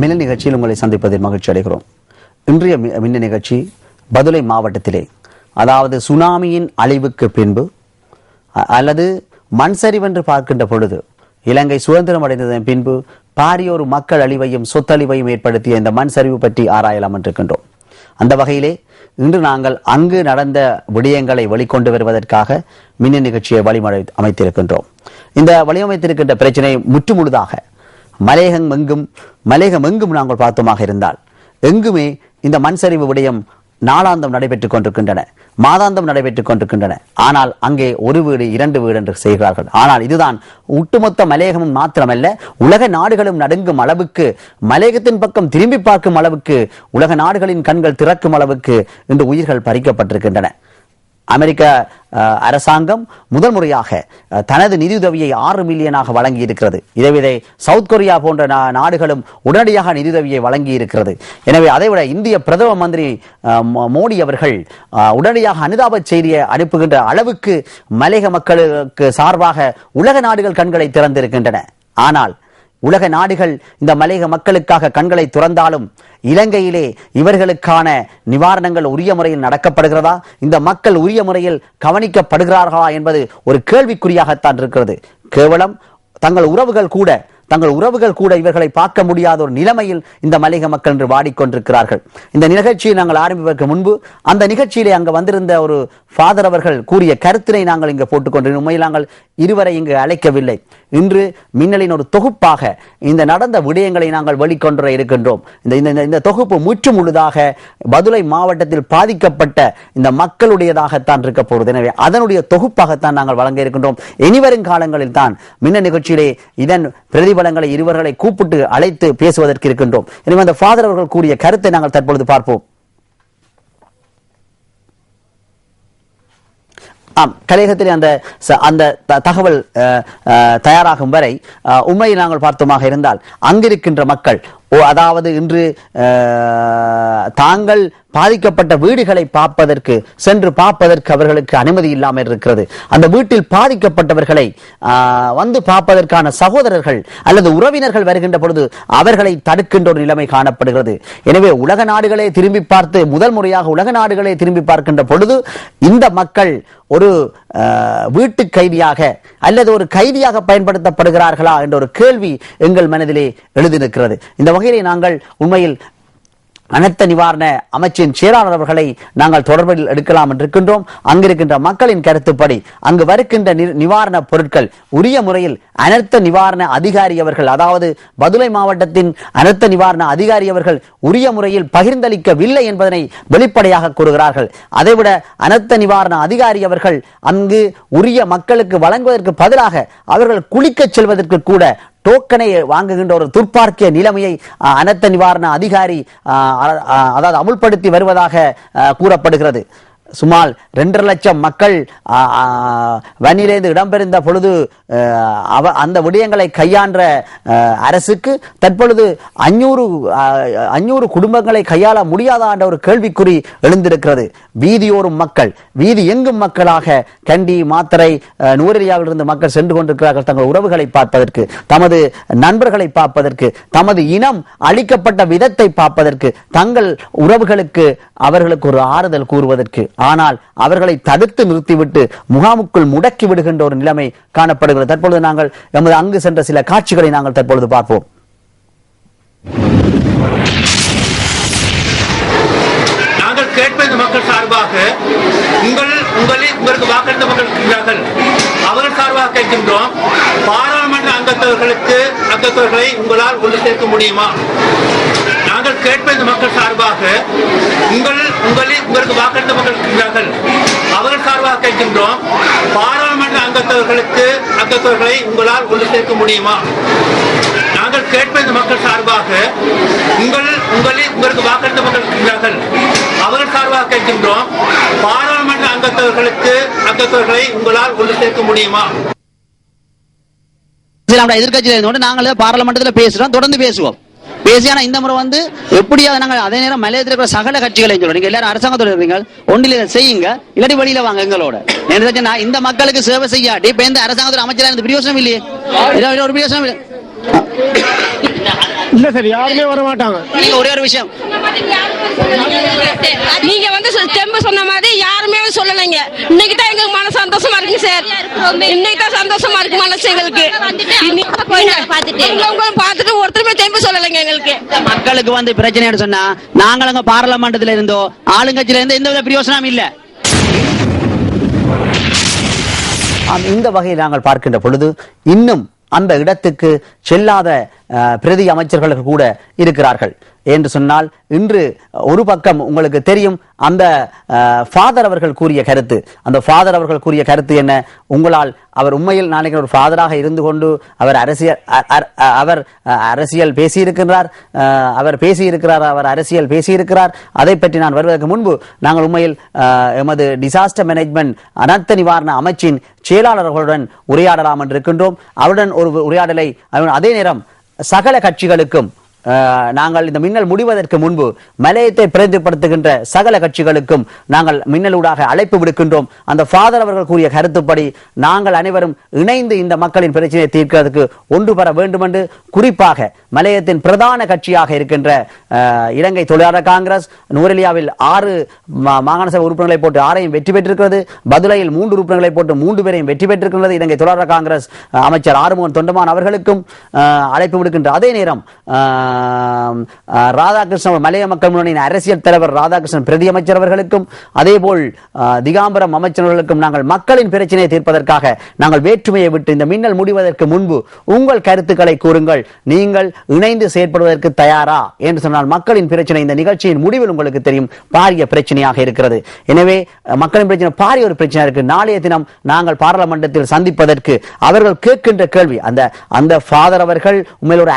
மின்ன நிகழ்ச்சியில் உங்களை சந்திப்பதில் மகிழ்ச்சி அடைகிறோம். இன்றைய மின்ன நிகழ்ச்சி பதுளை மாவட்டத்திலே, அதாவது சுனாமியின் அழிவுக்கு பின்பு அல்லது மண் சரிவென்று பார்க்கின்ற பொழுது இலங்கை சுதந்திரம் அடைந்ததன் பின்பு பாரியோர் மக்கள் அழிவையும் சொத்தழிவையும் ஏற்படுத்திய இந்த மண் சரிவு பற்றி ஆராயலாம் என்றிருக்கின்றோம். அந்த வகையிலே இன்று நாங்கள் அங்கு நடந்த விடயங்களை வெளிக்கொண்டு வருவதற்காக மின்ன நிகழ்ச்சியை அமைத்திருக்கின்றோம். இந்த வடிவமைத்திருக்கின்ற பிரச்சனை முற்றுமுழுதாக மலையகம் எங்கும் நாங்கள் பார்த்தோமாக இருந்தால் எங்குமே இந்த மண் சரிவு விடயம் நாளாந்தம் நடைபெற்றுக் கொண்டிருக்கின்றன, மாதாந்தம் நடைபெற்றுக் கொண்டிருக்கின்றன. ஆனால் அங்கே ஒரு வீடு 2 வீடு என்று செய்கிறார்கள். ஆனால் இதுதான் ஒட்டுமொத்த மலையகமும் மாத்திரமல்ல, உலக நாடுகளும் நடுங்கும் அளவுக்கு, மலையகத்தின் பக்கம் திரும்பி பார்க்கும் அளவுக்கு, உலக நாடுகளின் கண்கள் திறக்கும் அளவுக்கு இன்று உயிர்கள் பறிக்கப்பட்டிருக்கின்றன. அமெரிக்க அரசாங்கம் முதல் முறையாக தனது நிதியுதவியை 6 மில்லியனாக வழங்கி இருக்கிறது. இதை சவுத் கொரியா போன்ற நாடுகளும் உடனடியாக நிதியுதவியை வழங்கி இருக்கிறது. எனவே அதைவிட இந்திய பிரதம மந்திரி மோடி அவர்கள் உடனடியாக அனுதாப செய்தியை அனுப்புகின்ற அளவுக்கு மலையக மக்களுக்கு சார்பாக உலக நாடுகள் கண்களை திறந்திருக்கின்றன. ஆனால் உலக நாடுகள் இந்த மலையக மக்களுக்காக கண்களை துறந்தாலும் இலங்கையிலே இவர்களுக்கான நிவாரணங்கள் உரிய முறையில் நடக்கப்படுகிறதா, இந்த மக்கள் உரிய முறையில் கவனிக்கப்படுகிறார்களா என்பது ஒரு கேள்விக்குறியாகத்தான் இருக்கிறது. கேவலம் தங்கள் உறவுகள் கூட இவர்களை பார்க்க முடியாத ஒரு நிலைமையில் இந்த மலையக மக்கள் என்று வாடிக்கொண்டிருக்கிறார்கள். இந்த நிகழ்ச்சியை நாங்கள் ஆரம்பிப்பதற்கு முன்பு அந்த நிகழ்ச்சியிலே அங்கு வந்திருந்த ஒரு ஃபாதர் அவர்கள் கூறிய கருத்தினை நாங்கள் இங்கு போட்டுக்கொண்டு, உண்மையில் நாங்கள் இருவரை இங்கு அழைக்கவில்லை. இன்று மின்னலின் ஒரு தொகுப்பாக இந்த நடந்த விடயங்களை நாங்கள் வெளிக்கொண்டு இருக்கின்றோம். இந்த தொகுப்பு முற்று முழுதாக பதுளை மாவட்டத்தில் பாதிக்கப்பட்ட இந்த மக்களுடையதாகத்தான் இருக்க போகிறது. எனவே அதனுடைய தொகுப்பாகத்தான் நாங்கள் வழங்க இருக்கின்றோம். இனிவரும் காலங்களில் தான் மின்ன நிகழ்ச்சியிலே இதன் பிரதிபலங்களை இருவர்களை கூப்பிட்டு அழைத்து பேசுவதற்கு இருக்கின்றோம். எனவே அந்த ஃபாதர் அவர்கள் கூறிய கருத்தை நாங்கள் தற்பொழுது பார்ப்போம். கலையகத்திலே அந்த தகவல் தயாராகும் வரை உண்மையில் நாங்கள் பார்த்தோமாக இருந்தால் அங்கிருக்கின்ற மக்கள், அதாவது இன்று தாங்கள் பாதிக்கப்பட்ட வீடுகளை சென்று பார்ப்பதற்கு அவர்களுக்கு அனுமதி இல்லாமல் இருக்கிறது. அந்த வீட்டில் பாதிக்கப்பட்டவர்களை வந்து பார்ப்பதற்கான சகோதரர்கள் அல்லது உறவினர்கள் வருகின்ற பொழுது அவர்களை தடுக்கின்ற ஒரு நிலைமை காணப்படுகிறது. எனவே உலக நாடுகளே திரும்பி பார்த்து, முதல் முறையாக உலக நாடுகளே திரும்பி பார்க்கின்ற பொழுது இந்த மக்கள் ஒரு வீட்டு கைதியாக அல்லது ஒரு கைதியாக பயன்படுத்தப்படுகிறார்களா என்ற ஒரு கேள்வி எங்கள் மனதிலே எழுதியிருக்கிறது. இந்த வகையிலே நாங்கள் உண்மையில் அனர்த்த நிவாரண அமைச்சின் செயலாளர் அவர்களை நாங்கள் தொடர்பில் எடுக்கலாம் என்றிருக்கின்றோம். அங்கிருக்கின்ற மக்களின் கருத்துப்படி அங்கு வருகின்ற நிவாரண பொருட்கள் உரிய முறையில் அனர்த்த நிவாரண அதிகாரி அவர்கள், அதாவது பதுளை மாவட்டத்தின் அனர்த்த நிவாரண அதிகாரி அவர்கள் உரிய முறையில் பகிர்ந்தளிக்கவில்லை என்பதனை வெளிப்படையாக கூறுகிறார்கள். அதைவிட அனர்த்த நிவாரண அதிகாரி அவர்கள் அங்கு உரிய மக்களுக்கு வழங்குவதற்கு பதிலாக அவர்கள் குளிக்க செல்வதற்கு கூட டோக்கனை வாங்குகின்ற ஒரு துர்ப்பார்க்கிய நிலைமையை அனர்த்த நிவாரண அதிகாரி அதாவது அமுல்படுத்தி வருவதாக கூறப்படுகிறது. சுமார் 2.5 லட்சம் மக்கள் வன்னியிலிருந்து இடம்பெறுந்த பொழுது அந்த விடயங்களை கையாண்ட அரசுக்கு தற்பொழுது 500 குடும்பங்களை கையாள முடியாத என்ற ஒரு கேள்விக்குறி எழுந்திருக்கிறது. வீதியோரும் மக்கள், வீதி எங்கும் மக்களாக கண்டி, மாத்தரை, நூரெலியாவிலிருந்து மக்கள் சென்று கொண்டிருக்கிறார்கள் தங்கள் உறவுகளை பார்ப்பதற்கு, தமது நண்பர்களை பார்ப்பதற்கு, தமது இனம் அளிக்கப்பட்ட விதத்தை பார்ப்பதற்கு, தங்கள் உறவுகளுக்கு அவர்களுக்கு ஒரு ஆறுதல் கூறுவதற்கு. ஆனால் அவர்களை தடுத்து நிறுத்திவிட்டு முகாமுக்குள் முடக்கி விடுகின்ற ஒரு நிலைமை காணப்படுகிறது. தற்பொழுது நாங்கள் எமது அங்கு சென்ற சில காட்சிகளை நாங்கள் தற்பொழுது பார்ப்போம். நாங்கள் கேட்பது மக்கள் சார்பாக உங்களுக்கு வாக்களித்த மக்கள் இருக்கிறார்கள், அவர்கள் சார்பாக கேட்கின்றோம். பாராளுமன்ற அங்கத்தவர்களை உங்களால் ஒன்று சேர்க்க முடியுமா? நாங்கள் கேட்பது மக்கள் சார்பாக உங்களுக்கு வாக்களித்த மக்கள் இருக்கிறார்கள், அவர்கள் சார்பாக கேட்கின்றோம். பாராளுமன்ற அங்கத்தவர்களை உங்களால் ஒன்று சேர்க்க முடியுமா? நாங்கள் கேட்பது மக்கள் சார்பாக உங்களுக்கு வாக்களித்த மக்கள் இருக்கிறார்கள், அவர்கள் சார்பாக கேட்கின்றோம். பாராளுமன்ற அங்கத்தவர்களை உங்களால் ஒன்று சேர்க்க முடியுமா? எதிர்கட்சியில நாங்களே பாராளுமன்றத்தில் பேசுறோம், தொடர்ந்து பேசுவோம். பேசியான இந்த முறை எப்படியாவது நாங்கள் அதே நேரம் மலையத்தில் இருக்கிற சகல கட்சிகளை சொல்றோம். நீங்க எல்லாரும் அரசாங்கத்தோட இருக்கீங்க, ஒன்றில செய்யுங்க, இல்லாட்டி வழியில வாங்க எங்களோட. இந்த மக்களுக்கு சேவை செய்யாட்டி இப்ப எந்த அரசாங்கத்தோட அமைச்சராக இருந்த பிரயோசனம் இல்லையே, ஒரு பிரயோசனம் இல்லை. இல்ல சார், யாருமே வர மாட்டாங்க. நீங்க ஒரே ஒரு விஷயம், நீங்க வந்து தெம்பு சொன்ன மாதிரி யாருமே சொல்லலைங்க. இன்னைக்கு தான் எங்களுக்கு மன சந்தோஷமா இருக்கு சார். இன்னைக்கு தான் சந்தோஷமா இருக்கு மனசு எங்களுக்கு. பார்த்துட்டு ஒருத்தருமே தெம்பு சொல்லலைங்க எங்களுக்கு. மக்களுக்கு வந்து பிரச்சனை சொன்னா நாங்கள் அங்க பாராளுமன்றத்துல இருந்தோ ஆளுங்கட்சியில இருந்து எந்த வித பிரயோசனமும் இல்ல. இந்த வகையில் நாங்கள் பார்க்கின்ற பொழுது இன்னும் அந்த இடத்துக்கு செல்லாத பிரதி அமைச்சர்கள் கூட இருக்கிறார்கள் என்று சொன்னால், இன்று ஒரு பக்கம் உங்களுக்கு தெரியும் அந்த ஃபாதர் அவர்கள் கூறிய கருத்து. அந்த ஃபாதர் அவர்கள் கூறிய கருத்து என்ன? உங்களால் அவர் உண்மையில் நாளைக்கு ஒரு ஃபாதராக இருந்து கொண்டு அவர் அரசியல் பேசியிருக்கிறார், அவர் அரசியல் பேசியிருக்கிறார். அதை பற்றி நான் வருவதற்கு முன்பு நாங்கள் உண்மையில் எமது டிசாஸ்டர் மேனேஜ்மெண்ட் அனர்த்த நிவாரண அமைச்சின் செயலாளர்களுடன் உரையாடலாம் என்று இருக்கின்றோம். அவருடன் ஒரு உரையாடலை அதே நேரம் சகல கட்சிகளுக்கும் நாங்கள் இந்த மின்னல் முடிவதற்கு முன்பு மலையத்தை பிரதிபடுத்துகின்ற சகல கட்சிகளுக்கும் நாங்கள் மின்னலூடாக அழைப்பு விடுக்கின்றோம். அந்த ஃபாதர் அவர்கள் கூறிய கருத்துப்படி நாங்கள் அனைவரும் இணைந்து இந்த மக்களின் பிரச்சனையை தீர்க்கிறதுக்கு ஒன்று பெற வேண்டும் என்று, குறிப்பாக மலையத்தின் பிரதான கட்சியாக இருக்கின்ற இலங்கை தொழிலாளர் காங்கிரஸ் நூரெலியாவில் 6 மாகாண சபை உறுப்பினர்களை போட்டு 6ஐயும் வெற்றி பெற்றிருக்கிறது. பதுளையில் 3 உறுப்பினர்களை போட்டு 3 பேரையும் வெற்றி பெற்றிருக்கிறது. இலங்கை தொழிலாளர் காங்கிரஸ் அமைச்சர் ஆறுமுகன் தொண்டமான் அவர்களுக்கும் அழைப்பு விடுக்கின்ற அதே நேரம் ராதாகிருஷ்ணன் மலைய மக்கள் முன்னணியின் அரசியல் தலைவர் ராதாகிருஷ்ணன் பிரதி அமைச்சர் அவர்களுக்கும் அதேபோல் திகாம்பரம் அமைச்சர்களுக்கும் நாங்கள் மக்களின் பிரச்சனையை தீர்ப்பதற்காக நாங்கள் வேற்றுமையை விட்டு இந்த மின்னல் முடிவதற்கு முன்பு உங்கள் கருத்துக்களை கூறுங்கள், நீங்கள் இணைந்து செயற்படுவதற்கு தயாரா என்று சொன்னால் மக்களின் பிரச்சனை இந்த நிகழ்ச்சியின் முடிவில் உங்களுக்கு தெரியும் பாரிய பிரச்சனையாக இருக்கிறது. எனவே மக்களின் பிரச்சனை பாரிய ஒரு பிரச்சனை இருக்கு. நாளைய தினம் நாங்கள் பாராளுமன்றத்தில் சந்திப்பதற்கு அவர்கள் கேட்கின்ற கேள்வி, அந்த ஃபாதர் அவர்கள் உண்மையில் ஒரு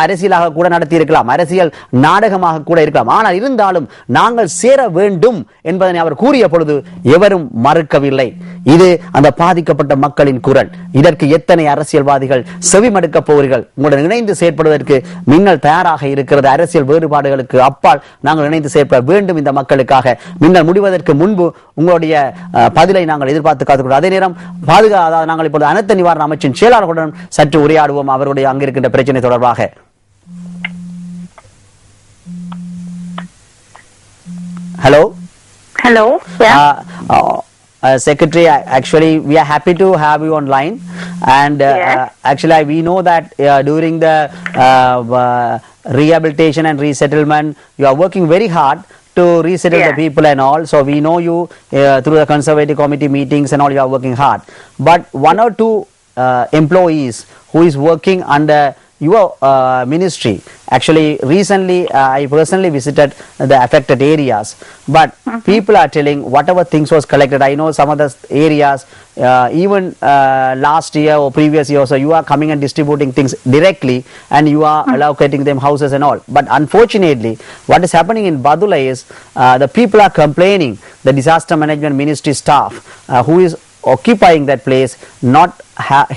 அரசியலாக கூட நடத்தி இருக்கலாம், அரசியல் நாடகமாக கூட இருக்கலாம். ஆனால் இருந்தாலும் நாங்கள் சேர வேண்டும் என்பதனை அவர் கூறிய பொழுது எவரும் மறுக்கவில்லை. இது அந்த பாதிக்கப்பட்ட மக்களின் குரல். இதற்கு எத்தனை அரசியல்வாதிகள் செவிமடுக்கப் போவீர்கள்? உங்களுடன் இணைந்து செயற்படுவதற்கு மின்னல் தயாராக இருக்கிறது. அரசியல் வேறுபாடுகளுக்கு அப்பால் நாங்கள் இணைந்து செயற்பட வேண்டும் இந்த மக்களுக்காக. மின்னல் முடிவதற்கு முன்பு உங்களுடைய பதிலை நாங்கள் எதிர்பார்த்து காத்துக்கொள்வோம். அதே நேரம் நாங்கள் இப்போது அனர்த்த நிவாரண அமைச்சின் செயலாளர்களுடன் சற்று உரையாடுவோம் அவருடைய அங்கிருக்கின்ற பிரச்சனை தொடர்பாக. Hello. Yeah. Secretary, actually we are happy to have you online, and actually we know that during the rehabilitation and resettlement you are working very hard to resettle the people and all. So we know you through the conservative committee meetings and all, you are working hard. But 1 or 2 employees who is working under your ministry, actually recently I personally visited the affected areas, but people are telling whatever things was collected. I know some of the areas even last year or previous year, so you are coming and distributing things directly and you are allocating them houses and all. But unfortunately what is happening in Badula is the people are complaining, the disaster management ministry staff who is occupying that place not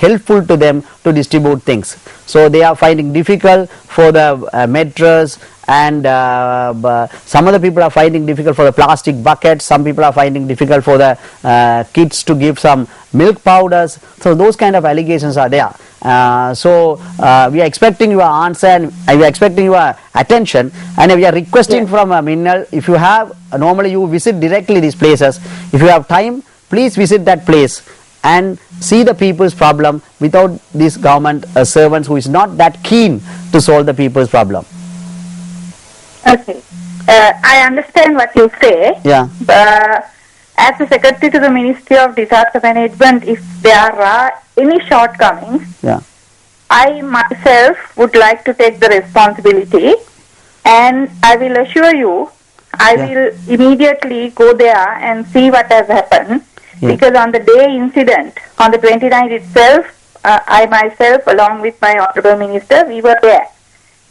helpful to them to distribute things. So they are finding difficult for the mattress, and some other people are finding difficult for the plastic buckets. Some people are finding difficult for the kids to give some milk powders. So those kind of allegations are there. So we are expecting your answer and we are expecting your attention, and we are requesting from Minnal, if you have, normally you visit directly these places, if you have time, please visit that place and see the people's problem without these government servants who is not that keen to solve the people's problem. Okay. I understand what you say. Yeah. As a secretary to the Ministry of Disaster Management, if there are any shortcomings, I myself would like to take the responsibility, and I will assure you I will immediately go there and see what has happened. Because on the day incident, on the 29th itself, I myself along with my Honorable Minister, we were there.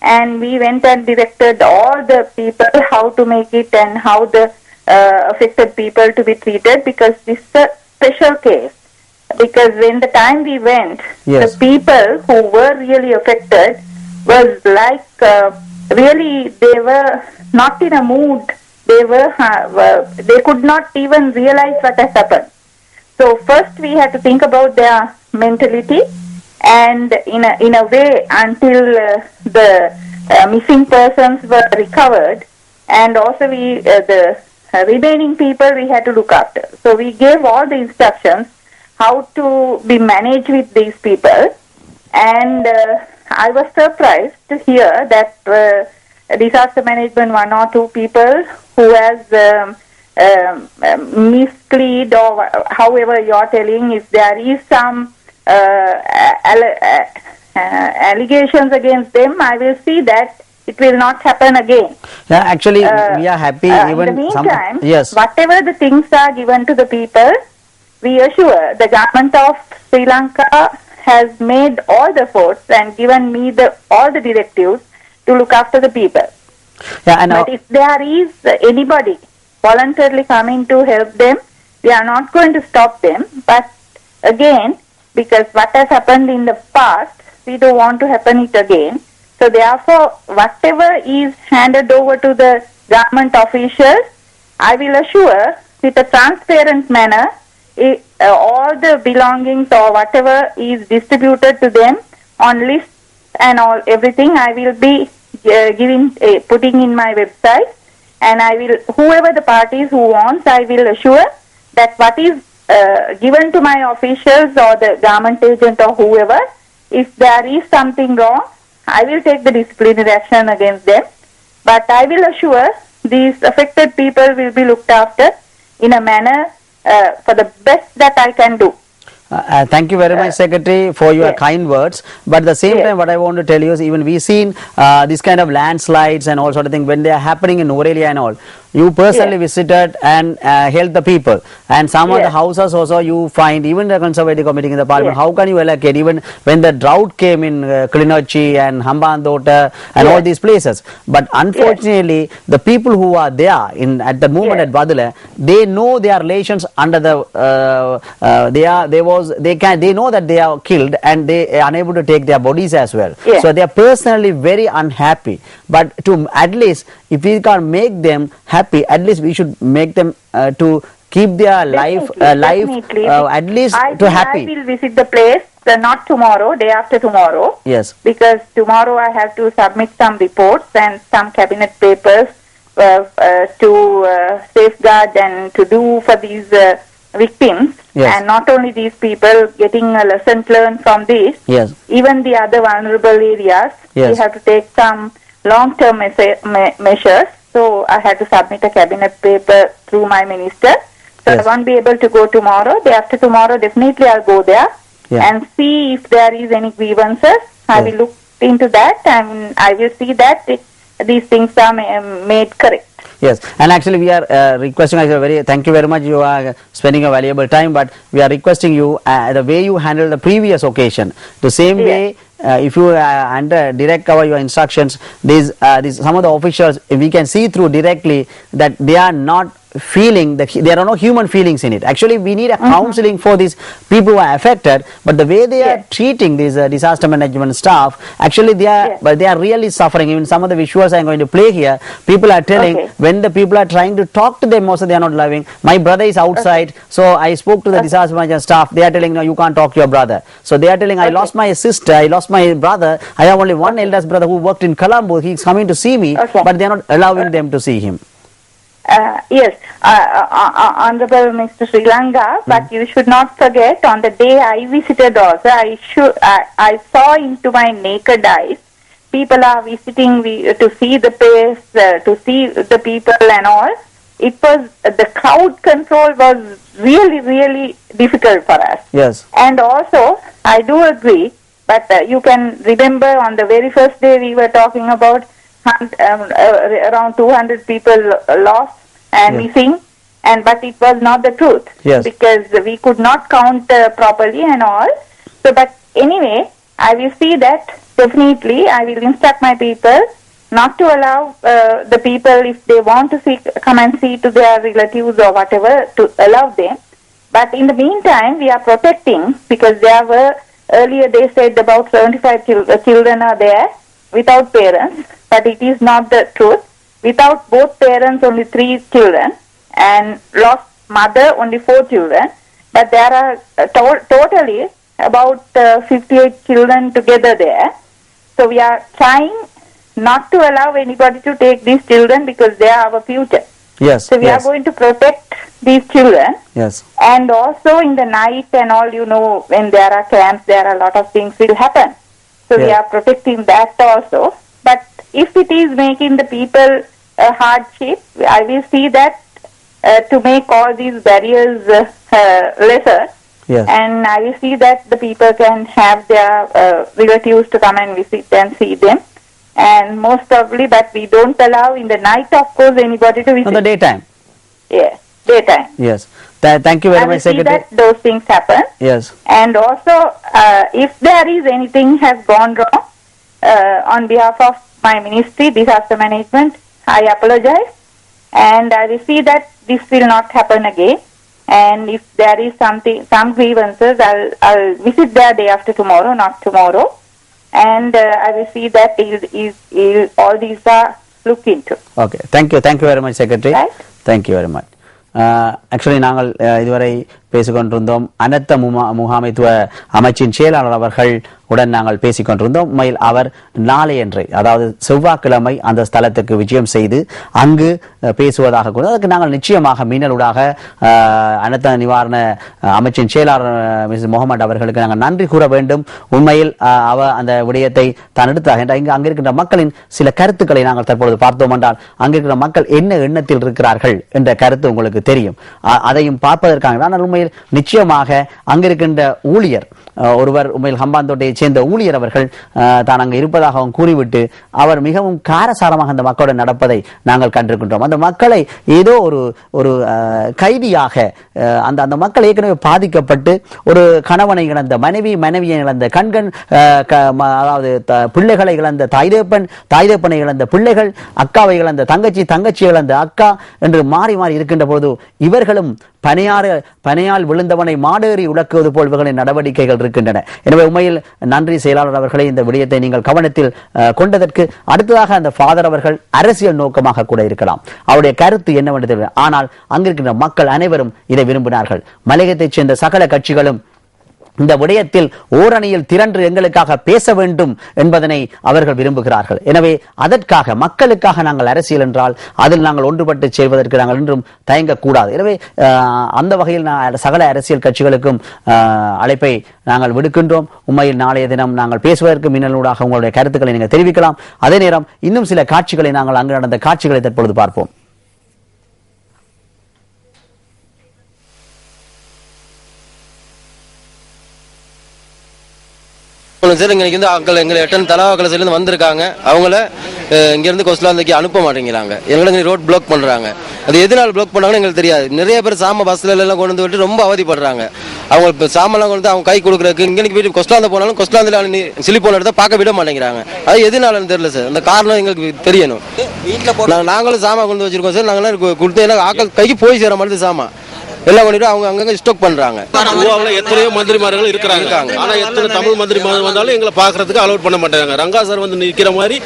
And we went and directed all the people how to make it and how the affected people to be treated, because this is a special case. Because when the time we went, the people who were really affected was like, really they were not in a mood. They could not even realize what has happened. So first we had to think about their mentality, and in a way until the missing persons were recovered, and also the remaining people we had to look after. So we gave all the instructions how to be managed with these people, and I was surprised to hear that disaster management, one or two people who has mislead, or however you are telling, if there is some allegations against them, I will see that it will not happen again. Yeah, actually, we are happy. Even in the meantime, yes, whatever the things are given to the people, we assure the government of Sri Lanka has made all the efforts and given me all the directives to look after the people. yeah, and But if there is anybody voluntarily coming to help them, we are not going to stop them. But again, because what has happened in the past, we don't want to happen it again. So therefore, whatever is handed over to the government officials, I will assure with a transparent manner, all the belongings or whatever is distributed to them on lists and all everything, I will be putting in my website, and I will, whoever the parties who wants, I will assure that what is given to my officials or the government agent or whoever, if there is something wrong, I will take the disciplinary action against them. But I will assure these affected people will be looked after in a manner for the best that I can do. Thank you very much, Secretary, for your yes. kind words. But at the same time, what I want to tell you is, even we seen this kind of landslides and all sort of thing when they are happening in Norelia and all. You personally visited and helped the people, and some of the houses also you find, even the conservative committee in the parliament. How can you allocate, even when the drought came in Kilinochchi and Hambantota and all these places? But unfortunately, the people who are there at the moment at Badula, they know their relations under the they know that they are killed and they are unable to take their bodies as well. So they are personally very unhappy. But to at least, if we can make them happy, at least we should make them to keep their life at least to happy. I will visit the place, not tomorrow, day after tomorrow. Yes. Because tomorrow I have to submit some reports and some cabinet papers to safeguard and to do for these victims. And not only these people getting a lesson learned from this, even the other vulnerable areas, we have to take some long-term measures. So I had to submit a cabinet paper through my minister. So I won't be able to go tomorrow. Day after tomorrow, definitely I'll go there and see if there is any grievances. I will look into that, and I will see that these things are made correct. Yes, and actually we are requesting, thank you very much, you are spending a valuable time, but we are requesting you, the way you handled the previous occasion, the same way, if you direct cover your instructions, some of the officials, we can see through directly that they are not feeling, that there are no human feelings in it. Actually, we need a counseling for these people who are affected, but the way they are treating these disaster management staff, actually they are really suffering. Even some of the visuals I am going to play here, people are telling, when the people are trying to talk to them, also they are not loving. My brother is outside, so I spoke to the disaster management staff. They are telling, no, you can't talk to your brother. So they are telling, I lost my sister, I lost my brother, I have only one eldest brother who worked in Colombo, he is coming to see me, but they are not allowing them to see him. Honorable Mr. Sri Lanka, but you should not forget, on the day I visited also, I saw into my naked eyes, people are visiting to see the place, to see the people and all. It was, the crowd control was really, really difficult for us. Yes. And also, I do agree, but you can remember on the very first day we were talking about around 200 people lost and missing, but it was not the truth because we could not count properly and all. So, but anyway, I will see that definitely. I will instruct my people not to allow the people, if they want to come and see to their relatives or whatever, to allow them. But in the meantime, we are protecting, because there were, earlier they said about 75 children are there without parents, but it is not the truth. Without both parents, only 3 children, and lost mother, only 4 children. But there are totally about 58 children together there. So we are trying not to allow anybody to take these children because they are our future. Yes. So we are going to protect these children. Yes. And also in the night and all, you know, when there are camps, there are a lot of things will happen. So we are protecting that also. But if it is making the people a hardship, I will see that to make all these barriers lesser. Yes. And I will see that the people can have their relatives to come and visit and see them. And most probably, but we don't allow in the night, of course, anybody to visit. In the daytime. Yes, daytime. Yes. Thank you very much, I will see Secretary. that those things happen. Yes. And also, if there is anything has gone wrong, on behalf of my ministry, disaster management, I apologize. And I will see that this will not happen again. And if there is some grievances, I'll visit there day after tomorrow, not tomorrow. And I will see that all these are looked into. Okay. Thank you very much, Secretary. Right. Thank you very much. Actually, நாங்கள் இதுவரை பேசிக்கொண்டிருந்தோம் அனர்த்த முகாமைத்துவ அமைச்சின் செயலாளர் அவர்கள் உடன் நாங்கள் பேசிக்கொண்டிருந்தோம். உண்மையில் அவர் நாளையன்று, அதாவது செவ்வாய்க்கிழமை அந்த ஸ்தலத்துக்கு விஜயம் செய்து அங்கு பேசுவதாக கூட அதற்கு நாங்கள் நிச்சயமாக மின்னலூடாக அனர்த்த நிவாரண அமைச்சின் செயலாளர் மிஸ் முகமது அவர்களுக்கு நாங்கள் நன்றி கூற வேண்டும். உண்மையில் அவர் அந்த விடயத்தை தான் எடுத்தார் என்ற அங்கு இருக்கின்ற மக்களின் சில கருத்துக்களை நாங்கள் தற்பொழுது பார்த்தோம் என்றால் அங்கிருக்கிற மக்கள் என்ன எண்ணத்தில் இருக்கிறார்கள் என்ற கருத்து உங்களுக்கு தெரியும். அதையும் பார்ப்பதற்காக ஆனால் உண்மையில் நிச்சயமாக அங்கிருக்கின்ற ஊழியர் ஒருவர் உண்மையில் ஹம்பாந்தோட்டையை சேர்ந்த ஊழியர் அவர்கள் தான் அங்கு இருப்பதாக கூறிவிட்டு அவர் மிகவும் காரசாரமாக அந்த மக்களுடன் நடப்பதை நாங்கள் கண்டிருக்கின்றோம். அந்த மக்களை ஏதோ ஒரு கைதியாக அந்த மக்கள் ஏற்கனவே பாதிக்கப்பட்டு ஒரு கணவனை இழந்த மனைவியை இழந்த கண்கண் அதாவது பிள்ளைகளை இழந்த தாய்தேப்பனை இழந்த பிள்ளைகள், அக்காவை இழந்த தங்கச்சி இழந்த அக்கா என்று மாறி மாறி இருக்கின்ற பொழுது இவர்களும் பனையால் விழுந்தவனை மாடேறி உலக்குவது போல் இவர்களின் நடவடிக்கைகள் இருக்கின்றன. எனவே உண்மையில் நன்றி செயலாளர் அவர்களை இந்த விடயத்தை நீங்கள் கவனத்தில் கொண்டதற்கு. அடுத்ததாக அந்த ஃபாதர் அவர்கள் அரசியல் நோக்கமாக கூட இருக்கலாம், அவருடைய கருத்து என்னவென்று தெரியல. ஆனால் அங்கிருக்கின்ற மக்கள் அனைவரும் இதை விரும்பினார்கள். மலையகத்தைச் சேர்ந்த சகல கட்சிகளும் இந்த விடயத்தில் ஓரணியில் திரண்டு எங்களுக்காக பேச வேண்டும் என்பதனை அவர்கள் விரும்புகிறார்கள். எனவே அதற்காக மக்களுக்காக நாங்கள் அரசியல் என்றால் அதில் நாங்கள் ஒன்றுபட்டு செய்வதற்கு நாங்கள் இன்றும் தயங்கக்கூடாது. எனவே அந்த வகையில் சகல அரசியல் கட்சிகளுக்கும் அழைப்பை நாங்கள் விடுக்கின்றோம். உண்மையில் நாளைய தினம் நாங்கள் பேசுவதற்கு மின்னலூடாக உங்களுடைய கருத்துக்களை நீங்கள் தெரிவிக்கலாம். அதே நேரம் இன்னும் சில காட்சிகளை நாங்கள் அங்கு நடந்த காட்சிகளை தற்பொழுது பார்ப்போம். சார் இங்கே அக்கள் எங்களை எட்டன் தலாவாக்கல சைட்லேருந்து வந்திருக்காங்க. அவங்கள இங்கேருந்து கொஸ்லாந்தைக்கு அனுப்ப மாட்டேங்கிறாங்க. எங்களுக்கு ரோட் பிளாக் பண்ணுறாங்க. அது எதனால் பிளாக் பண்ணாங்கன்னு எங்களுக்கு தெரியாது. நிறைய பேர் சாம பஸ்ல எல்லாம் கொண்டு விட்டு ரொம்ப அவதிப்படுறாங்க. அவங்க இப்போ சாமெல்லாம் கொண்டு அவங்க கை கொடுக்குறதுக்கு இங்கே வீட்டு கொஸ்லாந்த போனாலும் கொஸ்லாந்தில் சிலி போன இடத்த பார்க்க விட மாட்டேங்கிறாங்க. அது எதனாலன்னு தெரியல சார். அந்த காரணம் எங்களுக்கு தெரியணும். நாங்களும் சாமா கொண்டு வச்சிருக்கோம் சார். நாங்களாம் கொடுத்து ஏன்னா ஆக்கள் கைக்கு போய் சேர மாதிரி சாமா எல்லாம் பண்ணிட்டு அவங்க அங்கங்க ஸ்டாக் பண்றாங்க. எத்தனையோ மந்திரிமார்கள் இருக்கிறாங்க. ஆனா எத்தனை தமிழ் மந்திரிமார்கள் வந்தாலும் எங்களை பாக்குறதுக்கு அலோட் பண்ண மாட்டாங்க. ரங்கா சார் வந்து நிக்கிற மாதிரி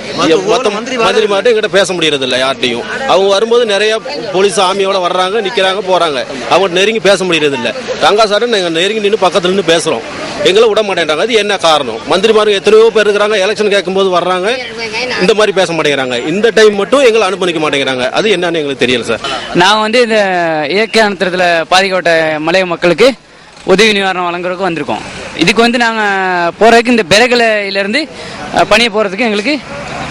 மந்திரிமார்ட்ட எங்கிட்ட பேச முடியறது இல்லை யார்ட்டையும். அவங்க வரும்போது நிறைய போலீஸ் ஆர்மியோட வர்றாங்க, நிக்கிறாங்க, போறாங்க. அவங்க நெருங்கி பேச முடியறது இல்லை. ரங்கா சார் நாங்க நெருங்கி நின்று பக்கத்துல நின்று பேசுறோம், எங்களை விட மாட்டேங்கிறாங்க. அது என்ன காரணம்? மந்திரிமார்கள் எத்தனையோ பேர் இருக்கிறாங்க, எலெக்ஷன் கேட்கும் போது வர்றாங்க, இந்த மாதிரி பேச மாட்டேங்கிறாங்க. இந்த டைம் மட்டும் எங்களை அனுப்பணிக்க மாட்டேங்கிறாங்க. அது என்னன்னு எங்களுக்கு தெரியல சார். நான் வந்து இந்த இயற்கை அனர்த்தத்தில் பாதிக்கப்பட்ட மலைய மக்களுக்கு உதவி நிவாரணம் வழங்குறதுக்கு வந்திருக்கோம். இதுக்கு வந்து நாங்கள் போகிறதுக்கு இந்த பெரகலையிலேருந்து பணியை போகிறதுக்கு எங்களுக்கு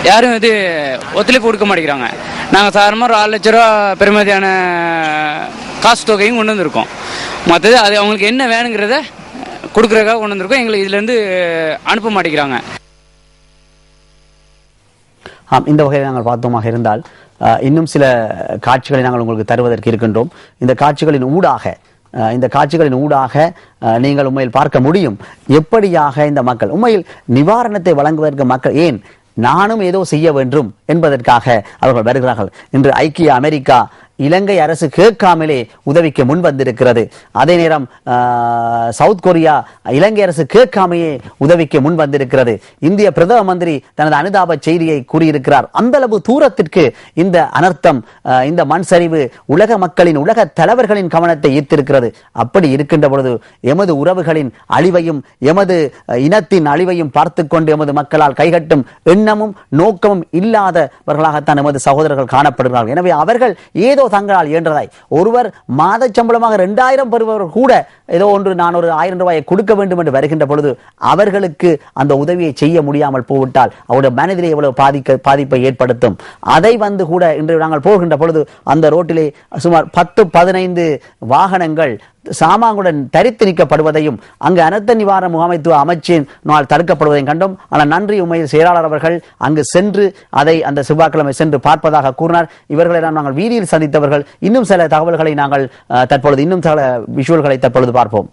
யாரும் இது ஒத்துழைப்பு கொடுக்க மாட்டேங்கிறாங்க. நாங்கள் சாதாரணமாக ஒரு 6 லட்ச ரூபா பெருமதியான காசு தொகையும் கொண்டு வந்திருக்கோம். மற்றது அது அவங்களுக்கு என்ன வேணுங்கிறத கொடுக்குறதுக்காக கொண்டு வந்திருக்கோம். எங்களுக்கு இதுலேருந்து அனுப்ப மாட்டேங்கிறாங்க. இந்த வகையில் நாங்கள் பார்த்தோமாக இருந்தால் இன்னும் சில காட்சிகளை நாங்கள் உங்களுக்கு தருவதற்கு இருக்கின்றோம். இந்த காட்சிகளின் ஊடாக நீங்கள் உண்மையில் பார்க்க முடியும் எப்படியாக இந்த மக்கள் உண்மையில் நிவாரணத்தை வழங்குவதற்கு மக்கள் ஏன் நானும் ஏதோ செய்ய வேண்டும் என்பதற்காக அவர்கள் வருகிறார்கள். இன்று ஐக்கிய அமெரிக்கா இலங்கை அரசு கேட்காமலே உதவிக்கு முன் வந்திருக்கிறது. அதே நேரம் சவுத் கொரியா இலங்கை அரசு கேட்காமையே உதவிக்கு முன் வந்திருக்கிறது. இந்திய பிரதம மந்திரி தனது அனுதாப செய்தியை கூறியிருக்கிறார். அந்த அளவு தூரத்திற்கு இந்த அனர்த்தம், இந்த மண் சரிவு உலக மக்களின், உலக தலைவர்களின் கவனத்தை ஈர்த்திருக்கிறது. அப்படி இருக்கின்ற பொழுது எமது உறவுகளின் அழிவையும் எமது இனத்தின் அழிவையும் பார்த்து கொண்டு எமது மக்களால் கைகட்டும் எண்ணமும் நோக்கமும் இல்லாதவர்களாகத்தான் எமது சகோதரர்கள் காணப்படுகிறார்கள். எனவே அவர்கள் ஏதோ தங்களால் இயன்றதாய், ஒருவர் மாத சம்பளமாக 2000 பெறுபவர்கள் கூட ஏதோ ஒன்று நான் ஒரு 1000 ரூபாயை கொடுக்க வேண்டும் என்று வருகின்ற பொழுது அவர்களுக்கு அந்த உதவியை செய்ய முடியாமல் போய்விட்டால் அவருடைய மனதிலே எவ்வளவு பாதிப்பை ஏற்படுத்தும். அதை வந்து கூட இன்று நாங்கள் போகின்ற பொழுது அந்த ரோட்டிலே சுமார் 10-15 வாகனங்கள் சாமான்களுடன் தரித்து நிற்கப்படுவதையும் அங்கு அனர்த்த நிவாரண முகாமைத்துவ அமைச்சினால் தடுக்கப்படுவதையும் கண்டோம். ஆனால் நன்றி, உண்மையில் செயலாளர் அவர்கள் அங்கு சென்று அதை அந்த செவ்வாய்க்கிழமை சென்று பார்ப்பதாக கூறினார். இவர்களை நாங்கள் வீதியில் சந்தித்தவர்கள். இன்னும் சில தகவல்களை நாங்கள் தற்பொழுது இன்னும் சில விஷுவல்களை தற்பொழுது பார்ப்போம்.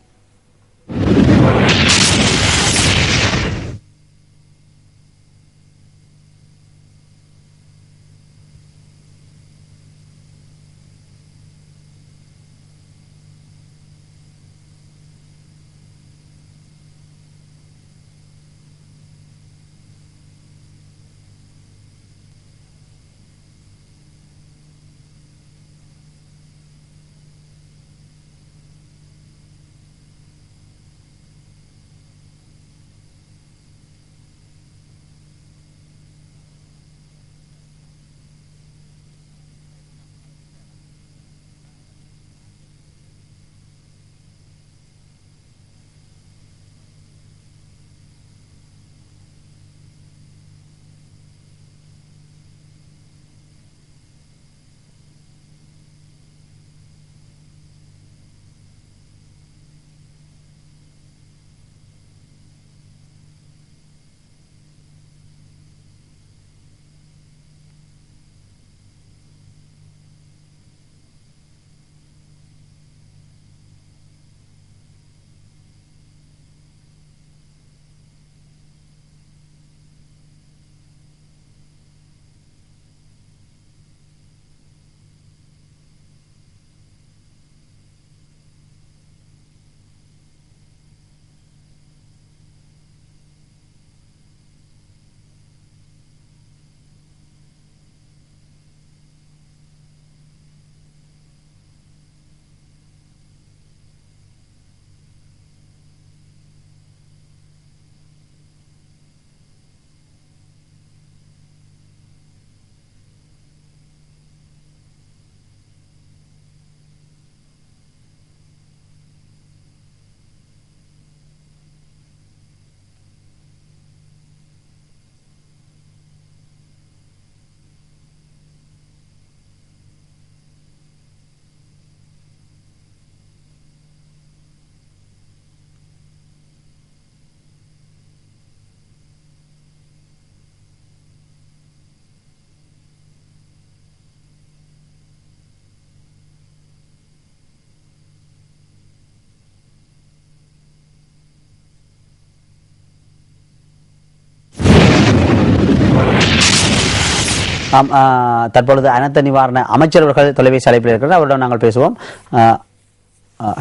தற்பொழுது அனர்த்த நிவாரண அமைச்சர் அவர்கள் தொலைபேசி அழைப்பில் இருக்கிறார். அவரிடம் நாங்கள் பேசுவோம்.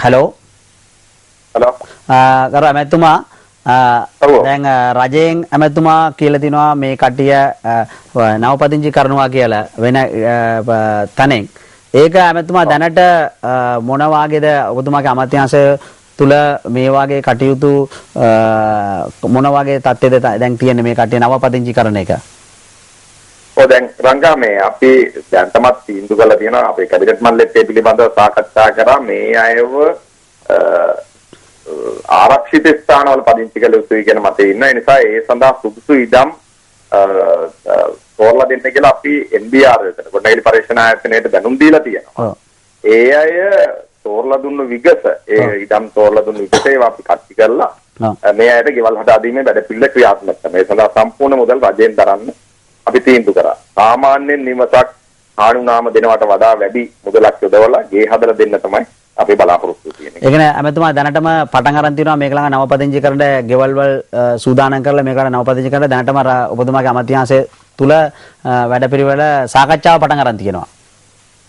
ஹலோ හලෝ කර ඇමැතුමා දැන් රජයෙන් ඇමැතුමා කියලා තිනවා මේ කට්ටිය නවපදිංචි කරනවා කියලා වෙන තැනෙන්. ඒක ඇමැතුමා දැනට මොන වාගේද ඔබතුමාගේ අමාත්‍යාංශය තුල මේ වාගේ කටයුතු මොන වාගේ තත්ත්වයද දැන් තියෙන්නේ මේ කට්ටිය නවපදිංචි කරන එක? දැන් රංගා මේ අපි දැන් තමත් තීන්දුව කළා තියෙනවා අපේ කැබිනට් මණ්ඩලෙත් ඒ පිළිබඳව සාකච්ඡා කරා. මේ අයව ආරක්ෂිත ස්ථානවල පදිංචි කළ යුතුයි කියන මතය ඉන්නවා. ඒ නිසා ඒ සඳහා සුදුසු ඉඩම් තෝරලා දෙන්න කියලා අපි NBR එකට ගොඩනැගිලි පරීක්ෂණ ආයතනයට දැනුම් දීලා තියෙනවා. ඒ අය තෝරලා දුන්නු විගස ඒ ඉඩම් තෝරලා දුන්නු විගස ඒවා අපි කට්ටි කරලා මේ අයට ගෙවල් හදා දීමේ වැඩපිළිවෙල ක්‍රියාත්මක කරනවා. ඒ සඳහා සම්පූර්ණ මුදල් රජයෙන් දරන්න අපි තීන්දුව කරා. සාමාන්‍යයෙන් නිවසක් ආණුනාම දෙනවට වඩා වැඩි මුදලක් යොදවලා ගේ හදලා දෙන්න තමයි අපි බලාපොරොත්තු වෙන්නේ. ඒ කියන්නේ ඇමතුමා දැනටම පටන් අරන් තිනවා මේක ළඟ නවපදිංචි කරන්න ගෙවල් වල සූදානම් කරලා මේකට නවපදිංචි කරන්න දැනටම ඔබතුමාගේ අමාත්‍යාංශය තුල වැඩපිළිවෙල සාකච්ඡාව පටන් අරන් තියෙනවා.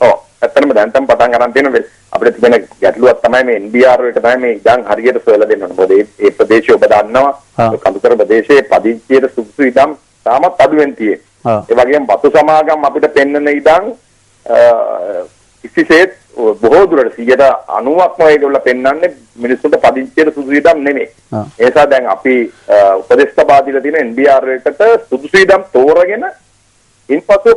ඔව් ඇත්තටම දැන්තම් පටන් ගන්න තියෙන අපිට තිබෙන ගැටලුවක් තමයි මේ NBR එක තමයි මේ ඉඩම් හරියට සොයලා දෙන්න ඕනේ. මොකද මේ ප්‍රදේශය ඔබ දන්නවා කඳුකර ප්‍රදේශයේ පදිංචියට සුදුසු ඉඩම් තාමත් අඩුවෙන් තියෙනවා. ඒ වගේම වතු සමාගම් අපිට පෙන්වන ඉඩම් කිසිසේත් බොහෝ දුරට 90%ක්ම ඒගොල්ලෝ පෙන්වන්නේ මිනිස්සුන්ට පදිංචියට සුදුසු ඉඩම් නෙමෙයි. ඒ නිසා දැන් අපි උපදේශ ලබා දීලා තියෙන NBR එකට සුදුසු ඉඩම් තෝරගෙන ඉන්පසු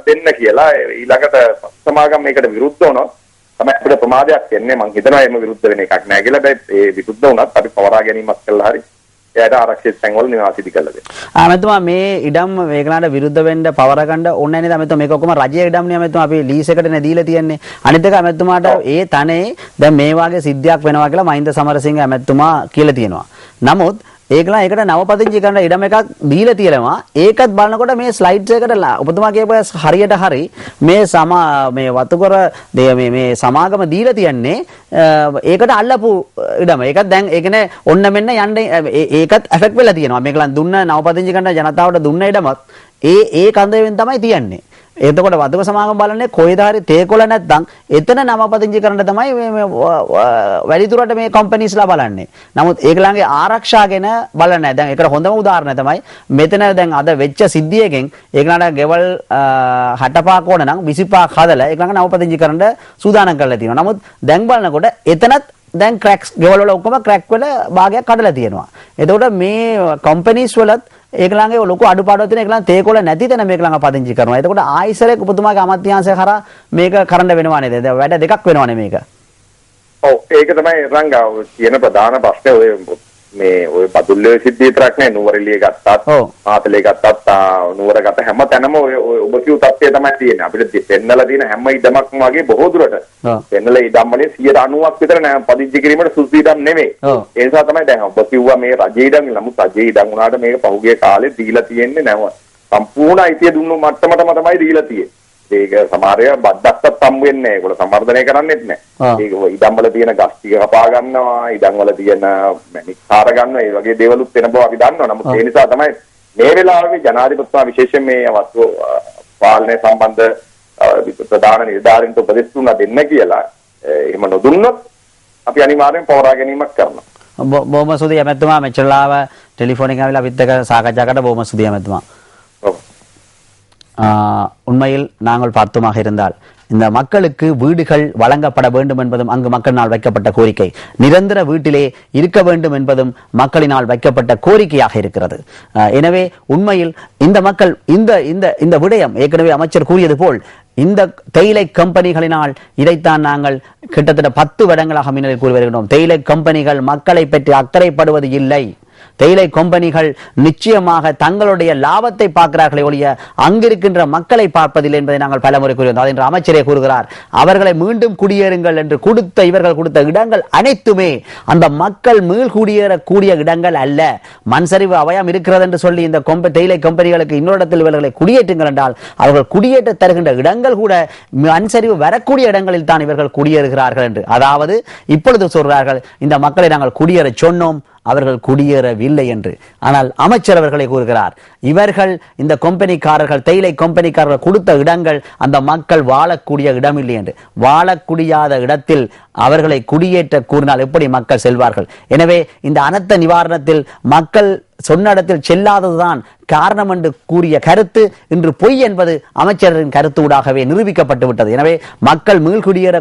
දෙන්න කියලා ඊළඟට සමාගම් මේකට විරුද්ධ වුණොත් තමයි අපිට ප්‍රමාදයක් වෙන්නේ. මම හිතනවා එහෙම විරුද්ධ වෙන එකක් නෑ කියලා. ඒ විරුද්ධ වුණත් අපි පවරා ගැනීමක් කළා හරි එයාට ආරක්ෂිත තැන්වල නිවාස ඉදි කළා දෙන්න. මෙතුමා මේ ඉඩම් වේගනාට විරුද්ධ වෙන්න පවර ගන්න ඕනේ නේද? මෙතුමා මේක ඔක්කොම රජයේ ඉඩම් නේ මෙතුමා අපි ලීස් එකටනේ දීලා තියන්නේ. අනිත් එක මෙතුමාට ඒ තනේ දැන් මේ වාගේ සිද්ධියක් වෙනවා කියලා මහින්ද සමරසිංහ මෙතුමා කියලා තියෙනවා. නමුත් ඒකලා ඒකට නවපදිංචි කරන ඉඩම එකක් දීලා තියෙනවා. ඒකත් බලනකොට මේ ස්ලයිඩ්ස් එකට ඔබතුමා කියපුවා හරියට හරි මේ වතුකර මේ සමාගම දීලා තියන්නේ ඒකට අල්ලපු ඉඩම. ඒකත් දැන් ඒ කියන්නේ ඔන්න මෙන්න යන්නේ ඒකත් ඇෆෙක්ට් වෙලා තියෙනවා. මේකලන් දුන්න නවපදිංචි කරන ජනතාවට දුන්න ඉඩමත් ඒ කන්දේවෙන් තමයි තියන්නේ. එතකොට වතුක සමාගම බලන්නේ කොයිද හරි තේකොළ නැත්නම් එතන නවපදිංචි කරන්න තමයි මේ වැඩිදුරට මේ කම්පැනිස්ලා බලන්නේ. නමුත් ඒගොල්ලන්ගේ ආරක්ෂාගෙන බලන්නේ නැහැ. දැන් ඒකට හොඳම උදාහරණය තමයි මෙතන දැන් අද වෙච්ච සිද්ධියකින් ඒගොල්ලන්ට ගෙවල් 65ක් ඕන නම් 25ක් හදලා ඒගොල්ලන්ගේ නවපදිංචි කරන්න සූදානම් කරලා තියෙනවා. නමුත් දැන් බලනකොට එතනත් දැන් ක්‍රැක්ස් ගෙවල් වල ඔක්කොම ක්‍රැක් වල භාගයක් කඩලා තියෙනවා. එතකොට මේ කම්පැනිස් වලත් ඒගොල්ලන්ගේ ලොකු අඩුපාඩුවක් තියෙන ඒගොල්ලන් තේකොළ නැති තැන මේගොල්ලන් පදිංචි කරනවා. එතකොට ආයිසරේ උපතුමාගේ අමාත්‍යාංශය කරා මේක කරන්න වෙනවා නේද? දැන් වැඩ දෙකක් වෙනවානේ මේක. ඔව් ඒක තමයි රංගා කියන ප්‍රධාන ප්‍රශ්නේ ඔය මේ ඔය බදුල්ලේ සිද්ධිය විතරක් නේ නුවරඑළිය ගත්තත් මාතලේ ගත්තත් නුවර ගත්ත හැම තැනම ඔය ඔබ කියු තත්ත්වය තමයි තියෙන්නේ. අපිට පෙන්නලා තියෙන හැම ඉඩමක්ම වගේ බොහෝ දුරට පෙන්නලා ඉඩම් වලින් 90%ක් විතර නෑ පදිංචි කිරීමට සුදුසු ඉඩම් නෙමෙයි. ඒ නිසා තමයි දැන් ඔබ කිව්වා මේ රජයේ ඉඩම් නමුත් රජයේ ඉඩම් වුණාට මේක පහුගිය කාලේ දීලා තියෙන්නේ නැව. සම්පූර්ණ අයිතිය දුන්නු මට්ටමටම තමයි දීලා තියෙන්නේ. ඒක සමහරය බද්දක්වත් සම් වෙන්නේ නැහැ. ඒගොල්ලෝ සම්වර්ධනය කරන්නේත් නැහැ. ඒක ඉඩම් වල තියෙන ගස් ටික කපා ගන්නවා, ඉඩම් වල තියෙන මැණික් හාර ගන්නවා. ඒ වගේ දේවලුත් වෙන බව අපි දන්නවා. නමුත් ඒ නිසා තමයි මේ වෙලාවේ ජනාධිපතිතුමා විශේෂයෙන් මේ වස්තු පාලනය සම්බන්ධ ප්‍රධාන නිලධාරීන්ට උපදෙස් දුන්නා දෙන්න කියලා. එහෙම නොදුන්නොත් අපි අනිවාර්යෙන් පවරා ගැනීමක් කරනවා. බොහොම සුදී ඇමතුමා මෙච්චරලාව ටෙලිෆෝන් එකෙන් ආවිලා අපිත් එක්ක සාකච්ඡා කරලා බොහොම සුදී ඇමතුමා. உண்மையில் நாங்கள் பார்த்தோமாக இருந்தால் இந்த மக்களுக்கு வீடுகள் வழங்கப்பட வேண்டும் என்பதும் அங்கு மக்களினால் வைக்கப்பட்ட கோரிக்கை, நிரந்தர வீட்டிலே இருக்க வேண்டும் என்பதும் மக்களினால் வைக்கப்பட்ட கோரிக்கையாக இருக்கிறது. எனவே உண்மையில் இந்த மக்கள் இந்த விடயம் ஏற்கனவே அமைச்சர் கூறியது போல் இந்த தேயிலை கம்பெனிகளினால் இதைத்தான் நாங்கள் கிட்டத்தட்ட 10 வருடங்களாக முன்னிலை கூறி வருகிறோம். தேயிலை கம்பெனிகள் மக்களை பற்றி அக்கறைப்படுவது இல்லை. தேயிலை கம்பெனிகள் நிச்சயமாக தங்களுடைய லாபத்தை பார்க்கிறார்களே ஒழிய அங்கிருக்கின்ற மக்களை பார்ப்பதில்லை என்பதை நாங்கள் பலமுறை கூறியிருந்தோம். அதை அமைச்சரே கூறுகிறார். அவர்களை மீண்டும் குடியேறுங்கள் என்று இவர்கள் கொடுத்த இடங்கள் அனைத்துமே அந்த மக்கள் மீள் குடியேறக்கூடிய இடங்கள் அல்ல. மண் சரிவு அவயம் இருக்கிறது என்று சொல்லி இந்த தேயிலை கம்பெனிகளுக்கு இன்னொரு இடத்தில் இவர்களை குடியேற்றுங்கள் என்றால் அவர்கள் குடியேற்ற தருகின்ற இடங்கள் கூட மண் சரிவு வரக்கூடிய இடங்களில் தான் இவர்கள் குடியேறுகிறார்கள் என்று. அதாவது இப்பொழுது சொல்கிறார்கள் இந்த மக்களை நாங்கள் குடியேற சொன்னோம், அவர்கள் குடியேறவில்லை என்று. ஆனால் அமைச்சர் அவர்களை கூறுகிறார், இவர்கள் இந்த கம்பெனிக்காரர்கள் தேயிலை கம்பெனிக்காரர்கள் கொடுத்த இடங்கள் அந்த மக்கள் வாழக்கூடிய இடம் இல்லை என்று. வாழக்கூடியாத இடத்தில் அவர்களை குடியேற்ற கூறினால் எப்படி மக்கள் செல்வார்கள்? எனவே இந்த அனர்த்த நிவாரணத்தில் மக்கள் சொன்ன இடத்தில் செல்லாததுதான் காரணம் என்று கூறிய கருத்து இன்று பொய் என்பது அமைச்சரின் கருத்தூடாகவே நிரூபிக்கப்பட்டு விட்டது. எனவே மக்கள் மீள்குடியேற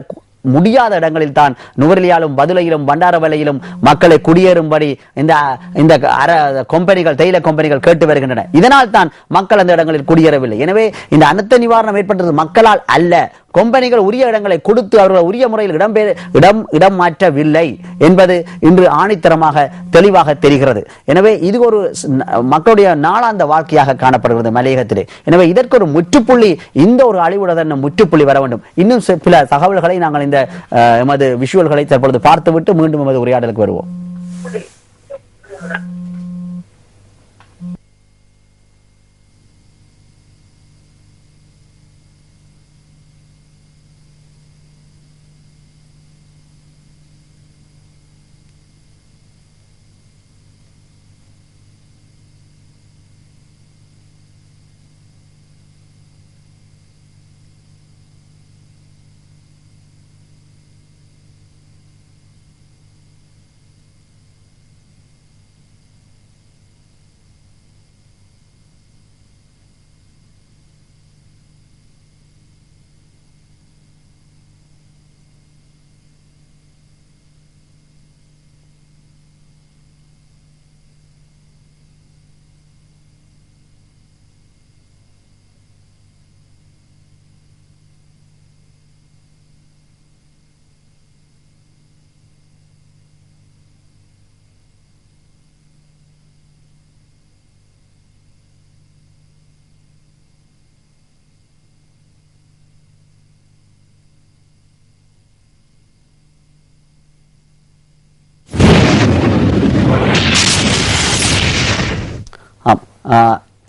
முடியாத இடங்களில் தான் நுவரெலியாலும் பதுளையிலும் பண்டாரவளையிலும் மக்களை குடியேறும்படி இந்த கம்பெனிகள் தேயிலை கம்பெனிகள் கேட்டு வருகின்றன. இதனால் தான் மக்கள் அந்த இடங்களில் குடியேறவில்லை. எனவே இந்த அனர்த்த நிவாரணம் ஏற்பட்டது மக்களால் அல்ல. கம்பெனிகள் உரிய இடங்களை கொடுத்து அவர்கள் உரிய முறையில் இடம் மாற்றவில்லை என்பது இன்று ஆணித்தரமாக தெளிவாக தெரிகிறது. எனவே இது ஒரு மக்களுடைய நாளாந்த வாழ்க்கையாக காணப்படுகிறது மலையகத்திலே. எனவே இதற்கு ஒரு முற்றுப்புள்ளி, இந்த ஒரு அழிவுடன் முற்றுப்புள்ளி வர வேண்டும். இன்னும் சில தகவல்களை நாங்கள் இந்த எமது விஷுவல்களை தற்பொழுது பார்த்துவிட்டு மீண்டும் எமது உரையாடலுக்கு வருவோம்.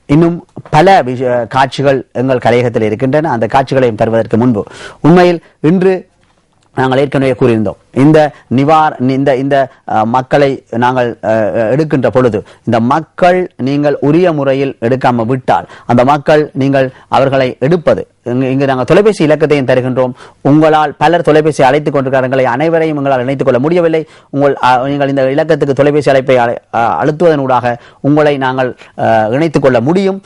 இன்னும் பல காட்சிகள் எங்கள் கலையகத்தில் இருக்கின்றன. அந்த காட்சிகளையும் தருவதற்கு முன்பு உண்மையில் இன்று நாங்கள் ஏற்கனவே கூறியிருந்தோம், இந்த இந்த மக்களை நாங்கள் எடுக்கின்ற பொழுது இந்த மக்கள் நீங்கள் உரிய முறையில் எடுக்காம விட்டால் அந்த மக்கள் நீங்கள் அவர்களை எடுப்பது இங்கு நாங்கள் தொலைபேசி இலக்கத்தையும் தருகின்றோம். உங்களால் பலர் தொலைபேசி அழைத்துக் கொண்டிருக்கிறார்கள், அனைவரையும் உங்களால் இணைத்துக் கொள்ள முடியவில்லை. நீங்கள் இந்த இலக்கத்துக்கு தொலைபேசி அழைப்பை அழுத்துவதனூடாக உங்களை நாங்கள் இணைத்துக் கொள்ள முடியும்.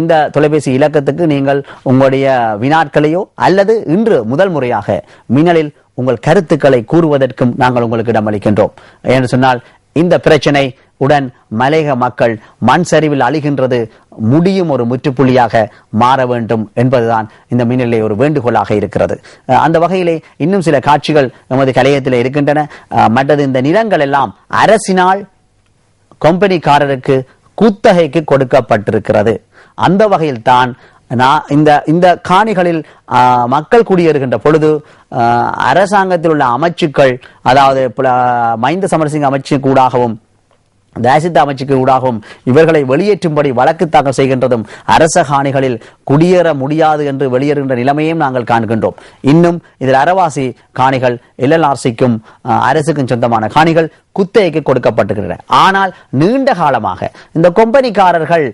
இந்த தொலைபேசி இலக்கத்துக்கு நீங்கள் உங்களுடைய வினாட்களையோ அல்லது இன்று முதல் முறையாக மின்னலில் உங்கள் கருத்துக்களை கூறுவதற்கும் நாங்கள் உங்களுக்கு இடமளிக்கின்றோம். என்று சொன்னால் இந்த பிரச்சனை உடன் மலையக மக்கள் மண் சரிவில் அழிகின்றது முடியும் ஒரு முற்றுப்புள்ளியாக மாற வேண்டும் என்பதுதான் இந்த மின்னலே ஒரு வேண்டுகோளாக இருக்கிறது. அந்த வகையிலே இன்னும் சில காட்சிகள் நமது கலையத்தில் இருக்கின்றன. மற்றது இந்த நிலங்கள் எல்லாம் அரசினால் கம்பெனிக்காரருக்கு குத்தகைக்கு கொடுக்கப்பட்டிருக்கிறது. அந்த வகையில் தான் இந்த காணிகளில் மக்கள் குடியேறுகின்ற பொழுது அரசாங்கத்தில் உள்ள அமைச்சுக்கள், அதாவது மஹிந்த சமரசிங்க அமைச்சு கூடாகவும் தேசித்த அமைச்சுக்கு ஊடாகவும் இவர்களை வெளியேற்றும்படி வழக்கு தாக்கல் செய்கின்றதும் அரச காணிகளில் குடியேற முடியாது என்று வெளியேறுகின்ற நிலைமையும் நாங்கள் காண்கின்றோம். இன்னும் இதில் அரவாசி காணிகள் LLRCக்கும் அரசுக்கும் சொந்தமான காணிகள் குத்தகைக்கு கொடுக்கப்பட்டிருக்கின்றன. ஆனால் நீண்ட காலமாக இந்த கம்பெனிக்காரர்கள்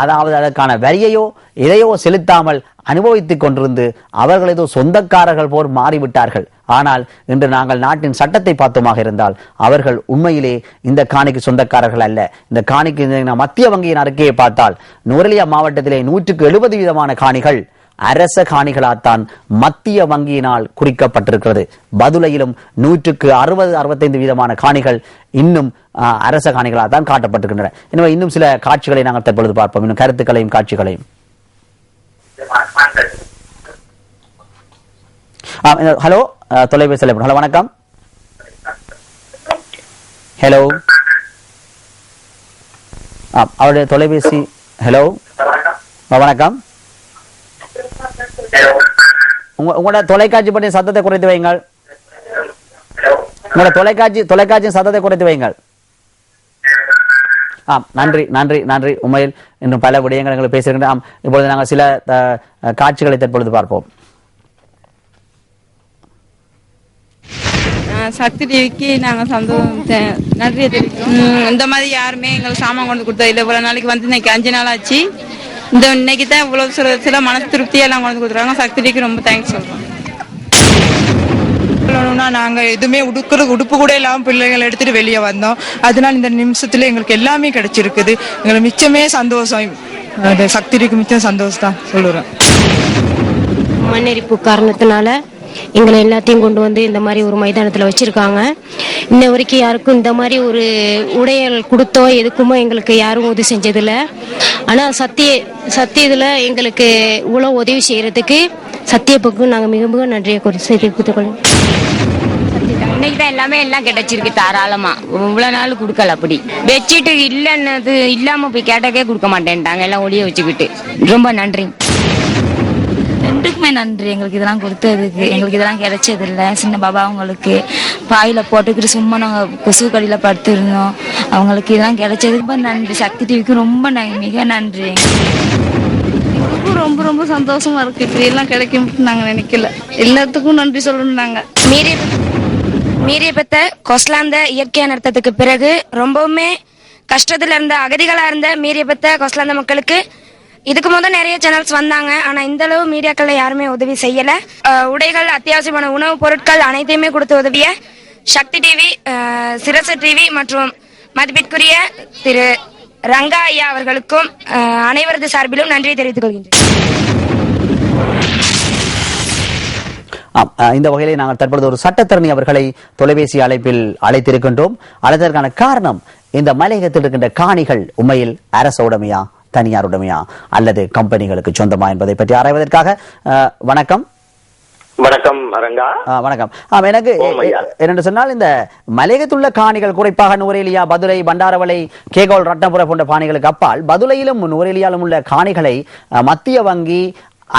அதாவது அதற்கான வரியையோ எதையோ செலுத்தாமல் அனுபவித்துக் கொண்டிருந்து அவர்கள் ஏதோ சொந்தக்காரர்கள் போல் மாறிவிட்டார்கள். ஆனால் இன்று நாங்கள் நாட்டின் சட்டத்தை பார்த்தோமாக இருந்தால் அவர்கள் உண்மையிலே இந்த காணிக்கு சொந்தக்காரர்கள் அல்ல. இந்த காணிக்கு மத்திய வங்கியின் அறிக்கையை பார்த்தால் நுவரெலியா மாவட்டத்திலே 170% காணிகள் அரச காணிகளாத்தான் மத்திய வங்கியினால் குறிக்கப்பட்டிருக்கிறது. பதுளையிலும் 160-65% காணிகள் இன்னும் அரச காணிகளால் தான் காட்டப்பட்டிருக்கின்றன. எனவே இன்னும் சில காட்சிகளை நாங்கள் தற்பொழுது பார்ப்போம், இன்னும் கருத்துக்களையும் காட்சிகளையும். ஹலோ, தொலைபேசி. ஹலோ, வணக்கம். ஹலோ, அவருடைய தொலைபேசி. ஹலோ, வணக்கம். உங்களோட தொலைக்காட்சி பற்றி சத்தத்தை குறைத்து வைங்கள். உங்களோட தொலைக்காட்சி சத்தத்தை குறைத்து வைங்கள். நன்றி நன்றி நன்றி. உண்மையில் இன்னும் பல விடயங்கள் எங்களுக்கு பேசுகின்றோம். இப்பொழுது நாங்கள் சில காட்சிகளை தற்பொழுது பார்ப்போம். சக்தி டிவிக்கு நாங்கள் நன்றியை தெரிவிக்கிறோம். இந்த மாதிரி யாருமே எங்களுக்கு சாமான் கொண்டு கொடுத்தது இல்லை. இவ்வளோ நாளைக்கு வந்து இன்னைக்கு 5 நாள் ஆச்சு. இன்னைக்கு தான் இவ்வளோ சில மன திருப்தியெல்லாம் கொண்டு கொடுத்துருக்காங்க. சக்தி டிவிக்கு ரொம்ப தேங்க்ஸ் சொல்கிறோம். நாங்கள் எதுவுமே உடுப்பு கூட இல்லாமல் பிள்ளைகள் எடுத்துட்டு வெளியே வந்தோம். அதனால இந்த நிமிஷத்துல எங்களுக்கு எல்லாமே கிடைச்சிருக்குது. எங்களுக்கு மிச்சமே சந்தோஷம். சக்தி டிவிக்கு மிச்சம் சந்தோஷம் தான் சொல்லுறேன். மண்ணெரிப்பு காரணத்தினால எங்களை எல்லாத்தையும் கொண்டு வந்து இந்த மாதிரி ஒரு மைதானத்தில் வச்சிருக்காங்க. இன்ன வரைக்கும் யாருக்கும் இந்த மாதிரி ஒரு உடையல் கொடுத்தோ எதுக்குமோ எங்களுக்கு யாரும் உதவி செஞ்சதில்லை. ஆனால் சத்தியத்தில் எங்களுக்கு இவ்வளோ உதவி செய்யறதுக்கு சத்தியப்புக்கு நாங்கள் மிக மிக நன்றியை தெரிவித்துக்கொள்ளும். இன்னைக்கு தான் எல்லாம் கிடைச்சிருக்கு தாராளமா. இவ்வளவு நாள் கொடுக்கல. அப்படி பெட்ஷீட் இல்லைன்னது இல்லாம போய் கேட்டக்கே கொடுக்க மாட்டேன்ட்டாங்க. எல்லாம் ஒளிய வச்சுக்கிட்டு. ரொம்ப நன்றி. ரெண்டுக்குமே நன்றி. எங்களுக்கு இதெல்லாம் கொடுத்ததுக்கு, எங்களுக்கு இதெல்லாம் கிடைச்சது இல்லை. சின்ன பாபா அவங்களுக்கு பாயில போட்டுக்கிட்டு சும்மா நாங்கள் கொசு கடியில் படுத்திருந்தோம். அவங்களுக்கு இதெல்லாம் கிடைச்சதுக்கு ரொம்ப நன்றி. சக்தி டிவிக்கு ரொம்ப மிக நன்றி. ரொம்ப ரொம்ப சந்தோஷமா இருக்கு. இப்படி எல்லாம் கிடைக்கும் நாங்க நினைக்கல. எல்லாத்துக்கும் நன்றி சொல்லணும். நாங்க மீறியபத்த கொஸ்லாந்த இயற்கை அனர்த்தத்துக்கு பிறகு ரொம்பவுமே கஷ்டத்துல இருந்த அகதிகளா இருந்த மீறியபத்த கொஸ்லாந்த மக்களுக்கு இதுக்கு முதல் நிறைய சேனல்ஸ் வந்தாங்க. ஆனா இந்த அளவு மீடியாக்கள்ல யாருமே உதவி செய்யல. உடைகள், அத்தியாவசியமான உணவுப் பொருட்கள் அனைத்தையுமே கொடுத்து உதவிய சக்தி டிவி, சிரச டிவி மற்றும் மதிப்பிற்குரிய திரு ரங்கா ஐயா அவர்களுக்கும் அனைவரது சார்பிலும் நன்றியை தெரிவித்துக் கொள்கின்றேன். இந்த வகையிலே நாங்கள் தற்பொழுது ஒரு சட்டத்தரணி அவர்களை தொலைபேசி அழைப்பில் அழைத்திருக்கின்றோம். அழைத்ததற்கான காரணம், இந்த மலையகத்தில் இருக்கின்ற காணிகள் உண்மையில் அரச உடைமையா, தனியார் உடைமையா அல்லது கம்பெனிகளுக்கு சொந்தமா என்பதை பற்றி ஆராய்வதற்காக. வணக்கம். வணக்கம் அரங்கா. வணக்கம். எனக்கு என்னென்று சொன்னால், இந்த மலையகத்துள்ள காணிகள் குறிப்பாக நுவரெலியா, பதுளை, பண்டாரவளை, கேகோல், ரட்னபுர போன்ற பாணிகளுக்கு அப்பால் பதுளையிலும் நுவரெலியாலும் உள்ள காணிகளை மத்திய வங்கி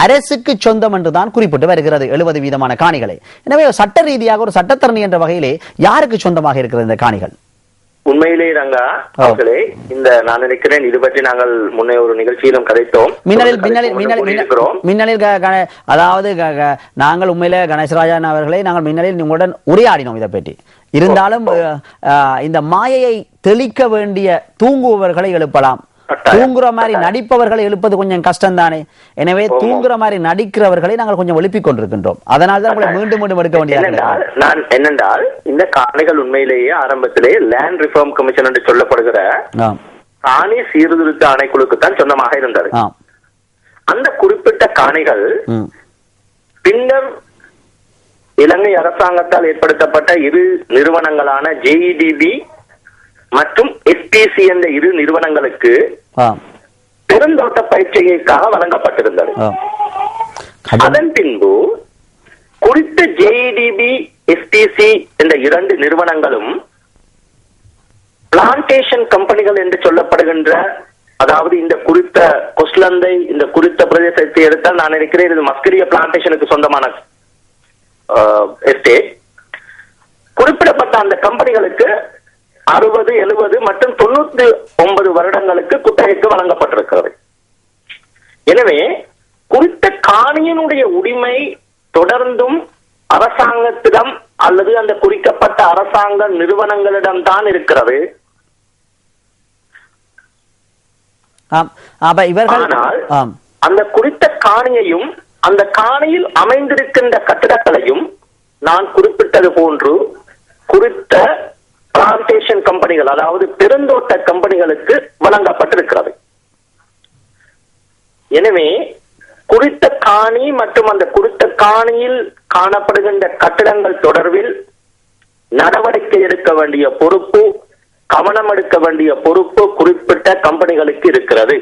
அரசுக்கு சொந்தம் என்றுதான் குறிப்பிட்டு வருகிறது, 70% காணிகளை. எனவே சட்ட ரீதியாக ஒரு சட்டத்தரணி என்ற வகையிலே யாருக்கு சொந்தமாக இருக்கிறது இந்த காணிகள்? உண்மையிலே ரங்கா அவர்களே, இந்த நான் நினைக்கிறேன் இது பற்றி நாங்கள் முன்னே ஒரு நிகழ்ச்சியிலும் கதைத்தோம். மின்னலில் அதாவது நாங்கள் உண்மையிலே கணேசராஜன் அவர்களை நாங்கள் மின்னலில் உங்களுடன் உரையாடினோம் இதை பற்றி. இருந்தாலும் இந்த மாயையை தெளிக்க வேண்டிய தூங்குபவர்களை எழுப்பலாம். தூங்குற மாதிரி நடிப்பவர்களை எழுப்பது கொஞ்சம் கஷ்டம் தானே. எனவே தூங்குற மாதிரி நடிக்கிறவர்களை நாங்கள் கொஞ்சம் எழுப்பிக் கொண்டிருக்கின்றோம். அதனால்தான் உங்களை மீண்டும் மீண்டும் எடுக்க வேண்டியது. நான் என்னென்றால் இந்த காணிகள் உண்மையிலேயே ஆரம்பத்திலே லேண்ட் ரிஃபார்ம் கமிஷன் என்று சொல்லப்படுகிற காணி சீர்திருத்த ஆணைக்குழுக்கு தான் சொந்தமாக இருந்தது. அந்த குறிப்பிட்ட காணிகள் பின்னர் இலங்கை அரசாங்கத்தால் ஏற்படுத்தப்பட்ட இரு நிறுவனங்களான ஜேஇடிபி மற்றும் எஸ்பிசி என்ற இரு நிறுவனங்களுக்கு பெருந்தோட்ட பயிற்சிக்காக வழங்கப்பட்டிருந்தது. அதன் பின்பு குறித்த ஜேஇடிபி எஸ்பிசி என்ற இரண்டு நிறுவனங்களும் பிளான்டேஷன் கம்பெனிகள் என்று சொல்லப்படுகின்ற, அதாவது இந்த குறித்த கொஸ்லந்தை இந்த குறித்த பிரதேசத்தை எடுத்தால் நான் நினைக்கிறேன் இது மஸ்கரிய பிளான்டேஷனுக்கு சொந்தமான எஸ்டேட். குறிப்பிடப்பட்ட அந்த கம்பெனிகளுக்கு 60, 70 மற்றும் 99 வருடங்களுக்கு குத்தகைக்கு வழங்கப்பட்டிருக்கிறது. எனவே குறித்த காணியினுடைய உரிமை தொடர்ந்தும் அரசாங்கத்திடம் அல்லது அந்த குறிக்கப்பட்ட அரசாங்க நிறுவனங்களிடம் தான் இருக்கிறது. ஆனால் அந்த குறித்த காணியையும் அந்த காணியில் அமைந்திருக்கின்ற கட்டிடங்களையும் நான் குறிப்பிட்டது போன்று குறித்த பிளான்டேஷன் கம்பெனிகள், அதாவது பெருந்தோட்ட கம்பெனிகளுக்கு வழங்கப்பட்டிருக்கிறது. எனவே குறித்த காணி மற்றும் அந்த குறித்த காணியில் காணப்படுகின்ற கட்டிடங்கள் தொடர்பில் நடவடிக்கை எடுக்க வேண்டிய பொறுப்பு, கவனம் எடுக்க வேண்டிய பொறுப்பு குறிப்பிட்ட கம்பெனிகளுக்கு இருக்கிறது.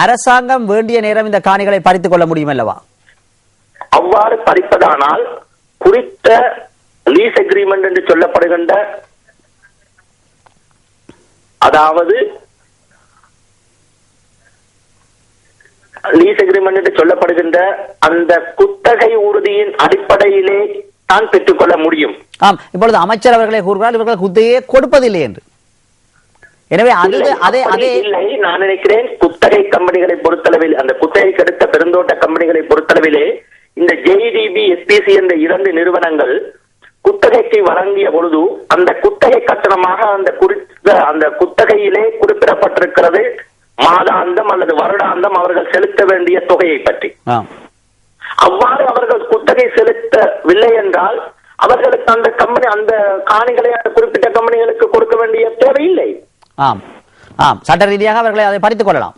அரசாங்கம் வேண்டிய நேரம் இந்த காணிகளை பறித்துக் கொள்ள முடியும் அல்லவா? அவ்வாறு பறிப்பதானால் குறித்த லீஸ் அக்ரிமெண்ட் என்று சொல்லப்படுகின்ற, அதாவது லீஸ் அக்ரிமெண்ட் என்று சொல்லப்படுகின்ற அந்த குத்தகை உறுதியின் அடிப்படையிலே தான் பெற்றுக்கொள்ள முடியும். இப்பொழுது அமைச்சர் அவர்களை கூறுகிறார் இவர்கள் குத்தகையை கொடுப்பதில்லை என்று. எனவே இல்லை, நான் நினைக்கிறேன் குத்தகை கம்பெனிகளை பொறுத்தளவில், அந்த குத்தகைக்கு எடுத்த பெருந்தோட்ட கம்பெனிகளை பொறுத்தளவிலே இந்த ஜேஇடிபி எஸ்பிசி என்ற இரண்டு நிறுவனங்கள் குத்தகைக்கு வழங்கிய பொழுது அந்த குத்தகை கட்டணமாக அந்த குத்தகையிலே குறிப்பிடப்பட்டிருக்கிறது மாதாந்தம் அல்லது வருடாந்தம் அவர்கள் செலுத்த வேண்டிய தொகையை பற்றி. அவ்வாறு அவர்கள் குத்தகை செலுத்தவில்லை என்றால் அவர்களுக்கு அந்த கம்பெனி அந்த காணிகளை அந்த குறிப்பிட்ட கம்பெனிகளுக்கு கொடுக்க வேண்டிய தேவையில்லை. சட்ட ரீதியாக அவர்களை அதை பறித்துக் கொள்ளலாம்.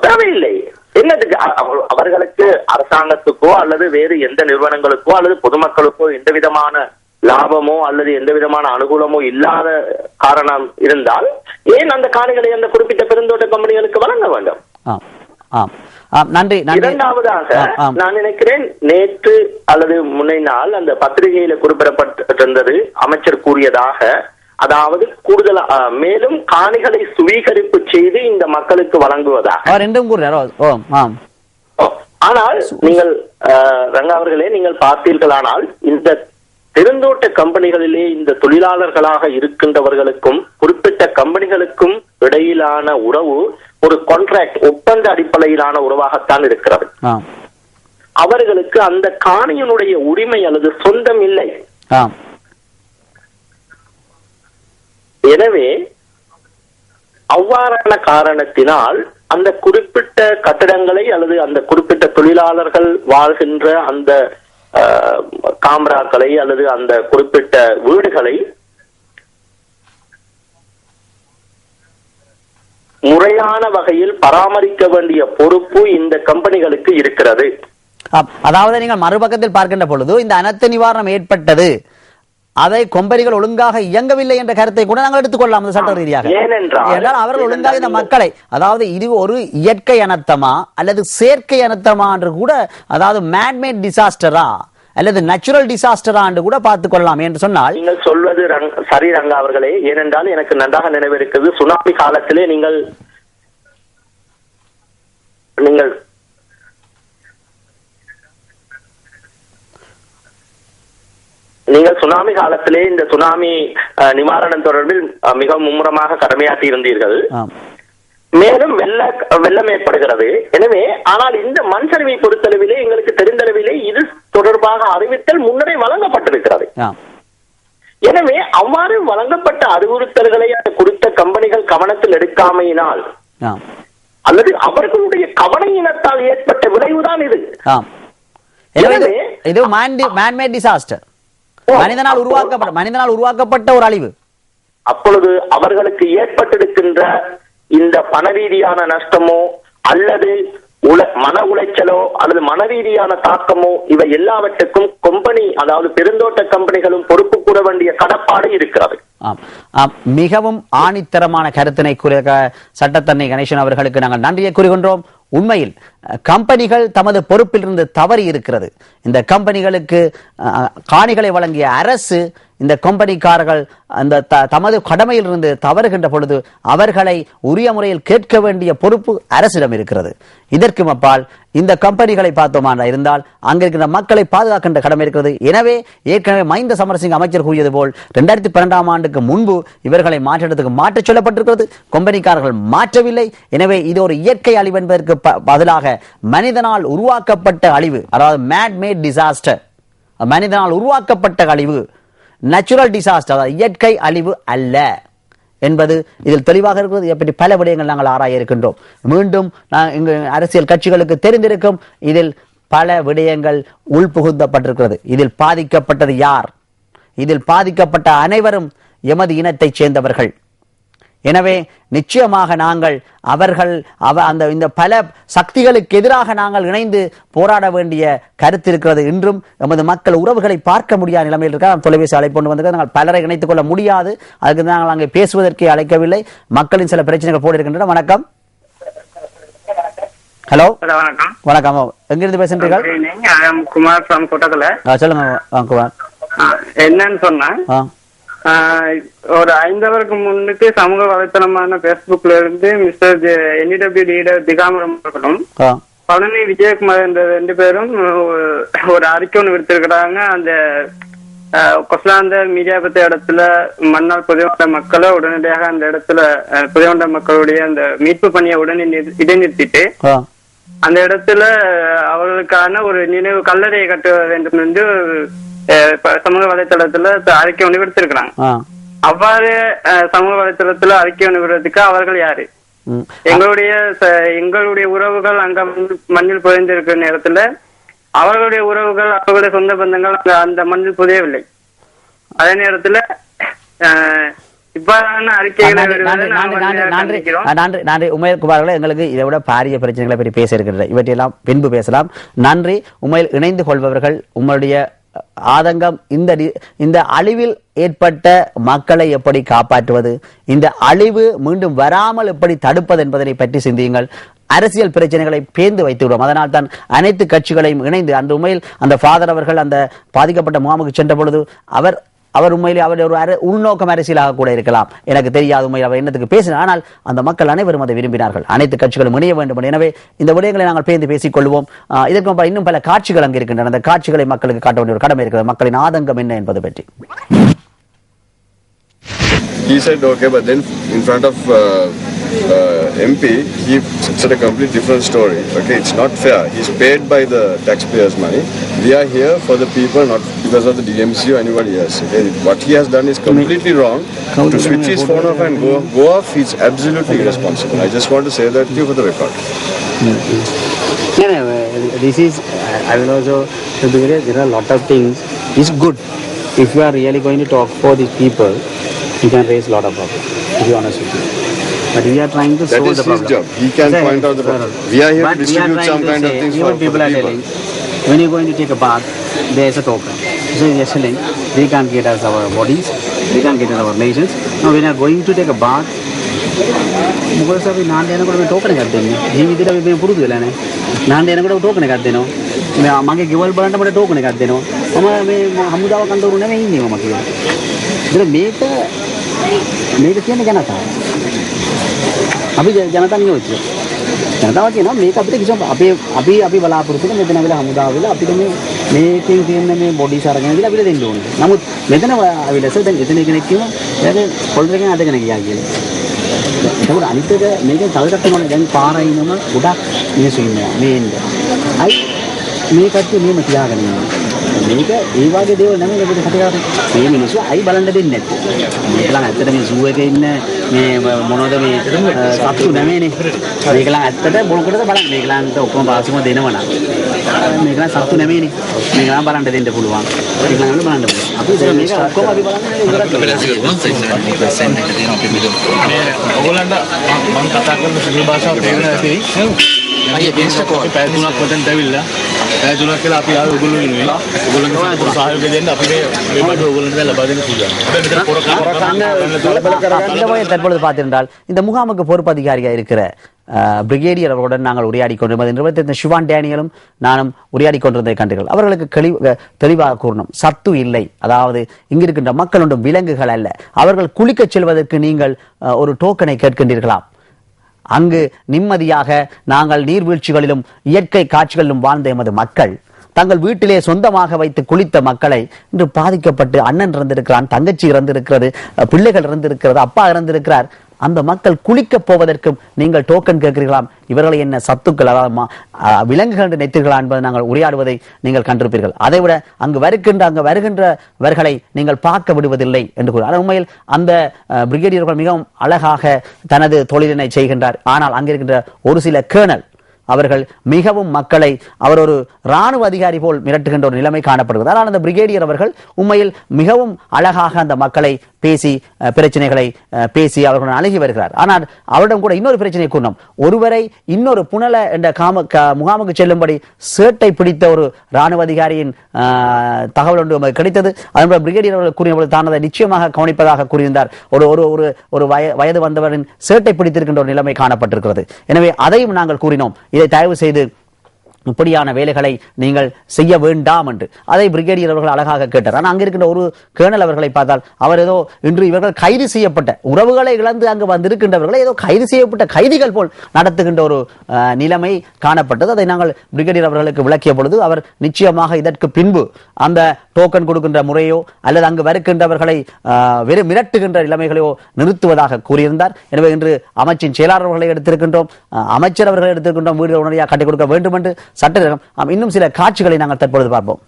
தேவையில்லை. என்னதுக்கு அவர்களுக்கு அரசாங்கத்துக்கோ அல்லது வேறு எந்த நிறுவனங்களுக்கோ அல்லது பொதுமக்களுக்கோ எந்த விதமான லாபமோ அல்லது எந்த விதமான அனுகூலமோ இல்லாத காரணம் இருந்தால் ஏன் அந்த காணிகளை அந்த குறிப்பிட்ட பெருந்தோட்ட கம்பெனிகளுக்கு வழங்க வேண்டும்? நன்றி. இரண்டாவதாக நான் நினைக்கிறேன் நேற்று அல்லது முன்னை நாள் அந்த பத்திரிகையில குறிப்பிடப்பட்டிருந்தது, அமைச்சர் கூறியதாக, அதாவது கூடுதல் மேலும் காணிகளை சுவீகரிப்பு செய்து இந்த மக்களுக்கு வழங்குவதாக. ஆனால் நீங்கள் ரங்கா அவர்களே, நீங்கள் பார்த்தீர்களானால் இந்த பெருந்தோட்ட கம்பெனிகளிலே இந்த தொழிலாளர்களாக இருக்கின்றவர்களுக்கும் குறிப்பிட்ட கம்பெனிகளுக்கும் இடையிலான உறவு ஒரு கான்ட்ராக்ட், ஒப்பந்த அடிப்படையிலான உறவாகத்தான் இருக்கிறது. அவர்களுக்கு அந்த காணியினுடைய உரிமை அல்லது சொந்தம் இல்லை. எனவே அவ்வாறான காரணத்தினால் அந்த குறிப்பிட்ட கட்டடங்களை அல்லது அந்த குறிப்பிட்ட தொழிலாளர்கள் வாழ்கின்ற அந்த காமராக்களை அல்லது அந்த குறிப்பிட்ட வீடுகளை முறையான வகையில் பராமரிக்க வேண்டிய பொறுப்பு இந்த கம்பெனிகளுக்கு இருக்கிறது. அதாவது நீங்கள் மறுபக்கத்தில் பார்க்கின்ற பொழுது இந்த அனர்த்த நிவாரணம் ஏற்பட்டது, அதை கொம்பரிகள் ஒழுங்காக இயங்கவில்லை என்ற கருத்தை கூட நாங்கள் எடுத்துக்கொள்ளலாம் சட்ட ரீதியாக. ஏனென்றால் அவர்கள் ஒழுங்காக இந்த மக்களை, அதாவது இது ஒரு இயற்கை அனர்த்தமா அல்லது செயற்கை அனர்த்தமா என்று கூட, அதாவது மேன்மேட் டிசாஸ்டரா அல்லது நேச்சுரல் டிசாஸ்டரா என்று கூட பார்த்துக் கொள்ளலாம் என்று சொன்னால் நீங்கள் சொல்வது சரி ரங்கா அவர்களே. ஏனென்றால் எனக்கு நன்றாக நினைவிருக்கிறது, சுனாமி காலத்திலே நீங்கள் நீங்கள் சுனாமி காலத்திலே இந்த சுனாமி நிவாரணம் தொடர்பில் மிக மும்முரமாக கடமையாற்றி இருந்தீர்கள். மேலும் வெள்ளம் ஏற்படுகிறது. எனவே ஆனால் இந்த மண் சரிவை பொறுத்தளவிலே எங்களுக்கு தெரிந்தளவிலே இது தொடர்பாக அறிவித்தல் முன்னரே வழங்கப்பட்டிருக்கிறது. எனவே அவ்வாறு வழங்கப்பட்ட அறிவுறுத்தல்களை குறித்த கம்பெனிகள் கவனத்தில் எடுக்காமையினால் அல்லது அவர்களுடைய கவனையினத்தால் ஏற்பட்ட விளைவுதான் இது. இது man-made disaster. மனிதனால் உருவாக்கப்பட்ட ஒரு அழிவு. அப்பொழுது அவர்களுக்கு ஏற்பட்டிருக்கின்ற இந்த பணரீதியான நஷ்டமோ அல்லது மன உளைச்சலோ அல்லது மனரீதியான தாக்கமோ இவை எல்லாவற்றுக்கும் கம்பெனி, அதாவது பெருந்தோட்ட கம்பெனிகளும் பொறுப்பு கூற வேண்டிய கடப்பாடு இருக்கிறது. மிகவும் ஆணித்தரமான கருத்தினை சட்டத்தரணி கணேசன் அவர்களுக்கு நாங்கள் நன்றியை கூறுகின்றோம். உண்மையில் கம்பெனிகள் தமது பொறுப்பிலிருந்து தவறி இருக்கிறது. இந்த கம்பெனிகளுக்கு காணிகளை வழங்கிய அரசு இந்த கம்பெனிக்காரர்கள் அந்த தமது கடமையில் இருந்து தவறுகின்ற பொழுது அவர்களை உரிய முறையில் கேட்க வேண்டிய பொறுப்பு அரசிடம் இருக்கிறது. இதற்கு அப்பால் இந்த கம்பெனிகளை பார்த்தோமான இருந்தால் அங்கிருக்கின்ற மக்களை பாதுகாக்கின்ற கடமை இருக்கிறது. எனவே ஏற்கனவே மஹிந்த சமரசிங்க அமைச்சர் கூறியது போல் 2012ஆம் ஆண்டுக்கு முன்பு இவர்களை மாற்றிடத்துக்கு மாற்றச் சொல்லப்பட்டிருக்கிறது. கம்பெனிக்காரர்கள் மாற்றவில்லை. எனவே இது ஒரு இயற்கை அழிவு என்பதற்கு பதிலாக மனிதனால் உருவாக்கப்பட்ட அழிவு, அதாவது மேட் டிசாஸ்டர், மனிதனால் உருவாக்கப்பட்ட அழிவு, நேச்சுரல் டிசாஸ்டர், அதாவது இயற்கை அழிவு அல்ல என்பது இதில் தெளிவாக இருக்கிறது. இதை பற்றி பல விடயங்கள் நாங்கள் ஆராய இருக்கின்றோம். மீண்டும் அரசியல் கட்சிகளுக்கு தெரிந்திருக்கும், இதில் பல விடயங்கள் உள்புகுத்தப்பட்டிருக்கிறது. இதில் பாதிக்கப்பட்டது யார்? இதில் பாதிக்கப்பட்ட அனைவரும் எமது இனத்தைச் சேர்ந்தவர்கள். எனவே நிச்சயமாக நாங்கள் இந்த பல சக்திகளுக்கு எதிராக நாங்கள் இணைந்து போராட வேண்டிய கருத்து இருக்கிறது. இன்றும் நமது மக்கள் உறவுகளை பார்க்க முடியாத நிலைமையில் இருக்க தொலைபேசி அழைப்பு வந்து நாங்கள் பலரை இணைத்துக் கொள்ள முடியாது. அதுக்கு நாங்கள் அங்கே பேசுவதற்கே அழைக்கவில்லை. மக்களின் சில பிரச்சனைகள் போட இருக்கின்றன. வணக்கம். ஹலோ, வணக்கம். எங்கிருந்து பேசுகிறீர்கள்? குமார் ஃப்ரம் கோட்டக்கல. சொல்லுங்க குமார். என்னன்னு சொன்னா, ஒரு 5 வருக்கு முன்னுக்கு சமூக வலைத்தளமான பேஸ்புக்ல இருந்து மிஸ்டர் NEW லீடர் திகாம்பரம் அவர்களும் பழனி விஜயகுமார் என்ற 2 பேரும் ஒரு அறிக்கை ஒன்று விடுத்திருக்கிறாங்க. அந்த கொஸ்லாந்தர் மீடியாபத்த இடத்துல மண்ணால் புதைவண்ட மக்களை உடனடியாக அந்த இடத்துல புதைவண்ட மக்களுடைய அந்த மீட்பு பணியை உடனே இடைநிறுத்திட்டு அந்த இடத்துல அவர்களுக்கான ஒரு நினைவு கல்லறையை கட்ட வேண்டும் என்று சமூக வலைத்தளத்துல அறிக்கை ஒன்று விடுத்திருக்கிறாங்க. அவ்வாறு சமூக வலைத்தளத்துல அறிக்கை ஒன்று விடுறதுக்கு அவர்கள் யாரு? எங்களுடைய உறவுகள் அங்க மண்ணில் புதைந்திருக்கிற நேரத்துல அவர்களுடைய உறவுகள், அவர்களுடைய சொந்த பந்தங்கள் அந்த மண்ணில் புதையவில்லை. அதே நேரத்துல இவ்வாறான அறிக்கைகளை நன்றி உமேல்குமார்களே. எங்களுக்கு இதை விட பாரிய பிரச்சனைகளை பற்றி பேச இருக்கின்றன. இவற்றையெல்லாம் பின்பு பேசலாம். நன்றி. உண்மையில் இணைந்து கொள்பவர்கள், உங்களுடைய ஆதங்கம் இந்த அழிவில் ஏற்பட்ட மக்களை எப்படி காப்பாற்றுவது, இந்த அழிவு மீண்டும் வராமல் எப்படி தடுப்பது என்பதனை பற்றி சிந்தியுங்கள். அரசியல் பிரச்சனைகளை பேர்ந்து வைத்து விடும். அதனால் தான் அனைத்து கட்சிகளையும் இணைந்து அந்த உண்மையில் அந்த ஃபாதர் அவர்கள் அந்த பாதிக்கப்பட்ட முகாமுக்கு சென்ற பொழுது அவர் உண்மையிலே அவருடைய ஒரு உள்நோக்கம் அரசியலாக கூட இருக்கலாம், எனக்கு தெரியாது உண்மையில் அவர் என்னத்துக்கு பேசினார். ஆனால் அந்த மக்கள் அனைவரும் அதை விரும்பினார்கள். அனைத்து கட்சிகளும் இணைய வேண்டும். எனவே இந்த விடயங்களை நாங்கள் பேர்ந்து பேசிக் கொள்வோம். இதற்கு இன்னும் பல காட்சிகள் அங்கு இருக்கின்றன. அந்த காட்சிகளை மக்களுக்கு காட்ட வேண்டிய ஒரு கடமை இருக்கிறது. மக்களின் ஆதங்கம் என்ன என்பது பற்றி. He said okay, but then in front of MP, he said a complete different story. Okay, it's not fair. He's paid by the taxpayers' money. We are here for the people, not because of the DMC or anybody else. Okay? What he has done is completely wrong. To switch his phone off and go off, he's absolutely irresponsible. I just want to say that to you for the record. This is, I will also, there are a lot of things. It's good. If you are really going to talk for these people, you can raise a lot of problems, to be honest with you. But we are trying to solve the problem. That is his job. He can point out the problem. We are here to distribute some kind of things for the people. When you're going to take a bath, there is a token. So you're telling, we can't get us our bodies, we can't get us our nations. Now when you're going to take a bath, because of the Nandana could be token at them. He did a bit of Purudilane. Nandana could have token at them. Monkey Gival Burn about a token at them. Hamuda can do never. Make a thing Janata. Janata knew it. Janata, make up the Abi Bala Pursuit and then Hamuda will up to me. මේකෙන් තියෙන මේ bodies අරගෙන ඉඳලා අපිට දෙන්න ඕනේ. නමුත් මෙතන අවිලස දැන් එතන කෙනෙක් කියනවා එයාගේ පොල්ටර් එකෙන් අදගෙන ගියා කියලා. ඒකෝට අනිත් එක මේකෙන් තව එකක් තියෙනවා දැන් පාරේ ඉන්නම ගොඩක් මිනිස්සු ඉන්නවා මේ ඉන්න. අයි මේ කට්ටිය මෙහෙම තියාගෙන ඉන්නවා. මේක ඒ වගේ දේවල් නෙමෙයි අපිට කතා කරන්නේ. මේ මිනිස්සු අයි බලන්න දෙන්නේ නැත්තේ. මේකලන් ඇත්තට මේ සූ එකේ ඉන්න මේ මොනවද මේ සත්තු නෙමෙයිනේ. මේකලන් ඇත්තට මොනකටද බලන්නේ. මේකලන්ට ඔක්කොම පාසුම දෙනවනම්. මේකලන් සත්තු නෙමෙයිනේ. මේකලන් බලන්න දෙන්න පුළුවන්. මේකලන් වල බලන්න පුළුවන්. අපි දැන් මේක ඔක්කොම අපි බලන්නේ ඉවරක් ඔයගොල්ලන්ට මම කතා කරන සිංහල භාෂාව තේරෙන්නේ නැති. අයියේ බේස්කෝ පැය 3ක් වතෙන් දැවිලා පැය 3ක් කියලා අපි ආවේ ඔයගොල්ලෝ වෙනුවෙන්. ඔයගොල්ලන්ගේ සහයෝගය දෙන්න අපි මේ බඩ ඔයගොල්ලන්ට ලබා දෙන්න පුළුවන්. හැබැයි මෙතන தற்பொழுது பார்த்திருந்தால் இந்த முகாமுக்கு பொறுப்பு அதிகாரியாக இருக்கிற பிரிகேடியர் அவர்களுடன் நாங்கள் உரையாடி கொண்டிருந்த சிவான் டேனியலும் நானும் உரையாடி கொண்டிருந்ததை கண்டீர்கள். அவர்களுக்கு தெளிவாக கூறணும், சத்து இல்லை. அதாவது இங்கிருக்கின்ற மக்கள் ஒன்றும் விலங்குகள் அல்ல. அவர்கள் குளிக்கச் செல்வதற்கு நீங்கள் ஒரு டோக்கனை கேட்கின்றீர்களாம். அங்கு நிம்மதியாக நாங்கள் நீர்வீழ்ச்சிகளிலும் இயற்கை காட்சிகளிலும் வாழ்ந்த எமது மக்கள் தங்கள் வீட்டிலே சொந்தமாக வைத்து குளித்த மக்களை இன்று பாதிக்கப்பட்டு அண்ணன் இறந்திருக்கிறான், தங்கச்சி இறந்திருக்கிறது, பிள்ளைகள் இறந்திருக்கிறது, அப்பா இறந்திருக்கிறார். அந்த மக்கள் குளிக்க போவதற்கும் நீங்கள் டோக்கன் கேட்கிறீர்களாம். இவர்களை என்ன சத்துக்கள் விலங்குகள் என்று நினைத்தீர்களா என்பதை நாங்கள் உரையாடுவதை நீங்கள் கண்டிருப்பீர்கள். அதைவிட அங்கு வருகின்றவர்களை நீங்கள் பார்க்க விடுவதில்லை என்று கூறுகிறார். உண்மையில் அந்த பிரிகேடியர்கள் மிகவும் அழகாக தனது தொழிலினை செய்கின்றார். ஆனால் அங்கிருக்கின்ற ஒரு சில கேர்னல் அவர்கள் மிகவும் மக்களை அவர் ஒரு ராணுவ அதிகாரி போல் மிரட்டுகின்ற ஒரு நிலைமை காணப்படுகிறது. ஆனால் அந்த பிரிகேடியர் அவர்கள் உண்மையில் மிகவும் அழகாக அந்த மக்களை பேசி பிரச்சனைகளை பேசி அவர்களுடன் அணுகி வருகிறார். ஆனால் அவரிடம் கூட இன்னொரு பிரச்சனை கூறணும். ஒருவரை இன்னொரு புனல என்ற முகாமுக்கு செல்லும்படி சேட்டை பிடித்த ஒரு ராணுவ அதிகாரியின் தகவல் ஒன்று கிடைத்தது. அதன்படி பிரிகேடியர் அவர்கள் கூறியபோது தான் அதை நிச்சயமாக கவனிப்பதாக கூறியிருந்தார். ஒரு வயது வந்தவரின் சேட்டை பிடித்திருக்கின்ற ஒரு நிலைமை காணப்பட்டிருக்கிறது. எனவே அதையும் நாங்கள் கூறினோம். இதை தயவு செய்து இப்படியான வேலைகளை நீங்கள் செய்ய வேண்டாம் என்று அதை பிரிகேடியர் அவர்கள் அழகாக கேட்டார். ஆனால் அங்கிருக்கின்ற ஒரு கேர்னல் அவர்களை பார்த்தால் அவர் ஏதோ இன்று இவர்கள் கைது செய்யப்பட்ட உறவுகளை இழந்து அங்கு வந்திருக்கின்றவர்களை ஏதோ கைது செய்யப்பட்ட கைதிகள் போல் நடத்துகின்ற ஒரு நிலைமை காணப்பட்டது. அதை நாங்கள் பிரிகேடியர் அவர்களுக்கு விளக்கிய பொழுது அவர் நிச்சயமாக இதற்கு பின்பு அந்த டோக்கன் கொடுக்கின்ற முறையோ அல்லது அங்கு வருகின்றவர்களை வெறும் மிரட்டுகின்ற நிலைமைகளையோ நிறுத்துவதாக கூறியிருந்தார். எனவே இன்று அமைச்சின் செயலாளர்களை எடுத்திருக்கின்றோம், அமைச்சர் அவர்களை எடுத்திருக்கின்றோம். வீடுகள் உடனடியாக கட்டிக் கொடுக்க வேண்டும் என்று சட்ட இன்னும் சில காட்சிகளை நாங்கள் தற்பொழுது பார்ப்போம்.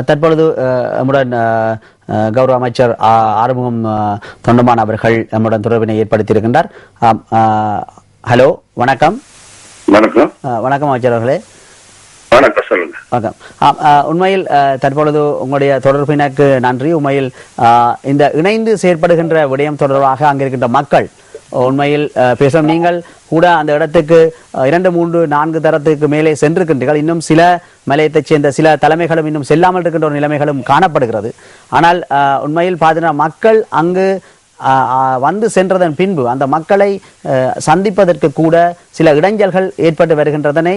தற்பொழுது நம்முடன் கௌரவ அமைச்சர் ஆறுமுகம் தொண்டமான் அவர்கள் நம்முடன் தொடர்பினை ஏற்படுத்தியிருக்கின்றார். ஹலோ, வணக்கம். வணக்கம். வணக்கம் அமைச்சர் அவர்களே. வணக்கம், சொல்லுங்க. வணக்கம். உண்மையில் தற்பொழுது உங்களுடைய தொடர்பினருக்கு நன்றி. உண்மையில் இந்த இணைந்து செயற்படுகின்ற விடயம் தொடர்பாக அங்கிருக்கின்ற மக்கள் உண்மையில் பேசும். நீங்கள் கூட அந்த இடத்துக்கு 2, 3, 4 தரத்துக்கு மேலே சென்றிருக்கின்றீர்கள். இன்னும் சில மலையத்தைச் சேர்ந்த சில தலைமைகளும் இன்னும் செல்லாமல் இருக்கின்ற ஒரு நிலைமைகளும் காணப்படுகிறது. ஆனால் உண்மையில் பார்த்தீங்கன்னா மக்கள் அங்கு வந்து சென்றதன் பின்பு அந்த மக்களை சந்திப்பதற்கு கூட சில இடைஞ்சல்கள் ஏற்பட்டு வருகின்றதனை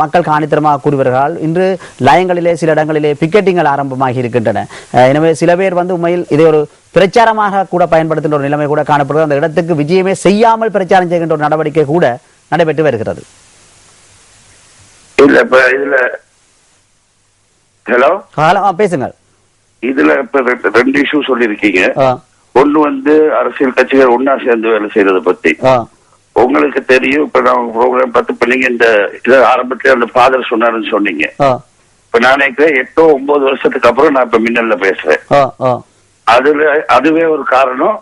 மக்கள் காணித்தரமாக கூறி வருகிறார்கள். இன்று லயங்களிலே சில இடங்களிலே பிக்கெட்டிங்கள் ஆரம்பமாகி இருக்கின்றன. எனவே சில பேர் வந்து உண்மையில் இதை ஒரு பிரச்சாரமாக கூட பயன்படுத்துகின்ற ஒரு நிலைமை கூட காணப்படுகிறது. அந்த இடத்துக்கு விஜயமே செய்யாமல் பிரச்சாரம் செய்கின்ற ஒரு நடவடிக்கை கூட நடைபெற்று வருகிறது. இல்ல இப்ப இதுல ஹலோ பேசுங்கள். இதுல இப்ப 2 இஷ்யூ சொல்லிருக்கீங்க. ஒண்ணு வந்து அரசியல் கட்சிகள் ஒன்னா சேர்ந்து வேலை செய்யறத பத்தி உங்களுக்கு தெரியும். இப்ப நான் ப்ரோக்ராம் 10 பண்ணீங்க. இந்த இத ஆரம்பத்துல அந்த ஃபாதர் சொன்னாருன்னு சொன்னீங்க. இப்ப நான் நினைக்கிறேன் 8, 9 வருஷத்துக்கு அப்புறம் நான் இப்ப மின்னல்ல பேசுறேன். அதுவே ஒரு காரணம்.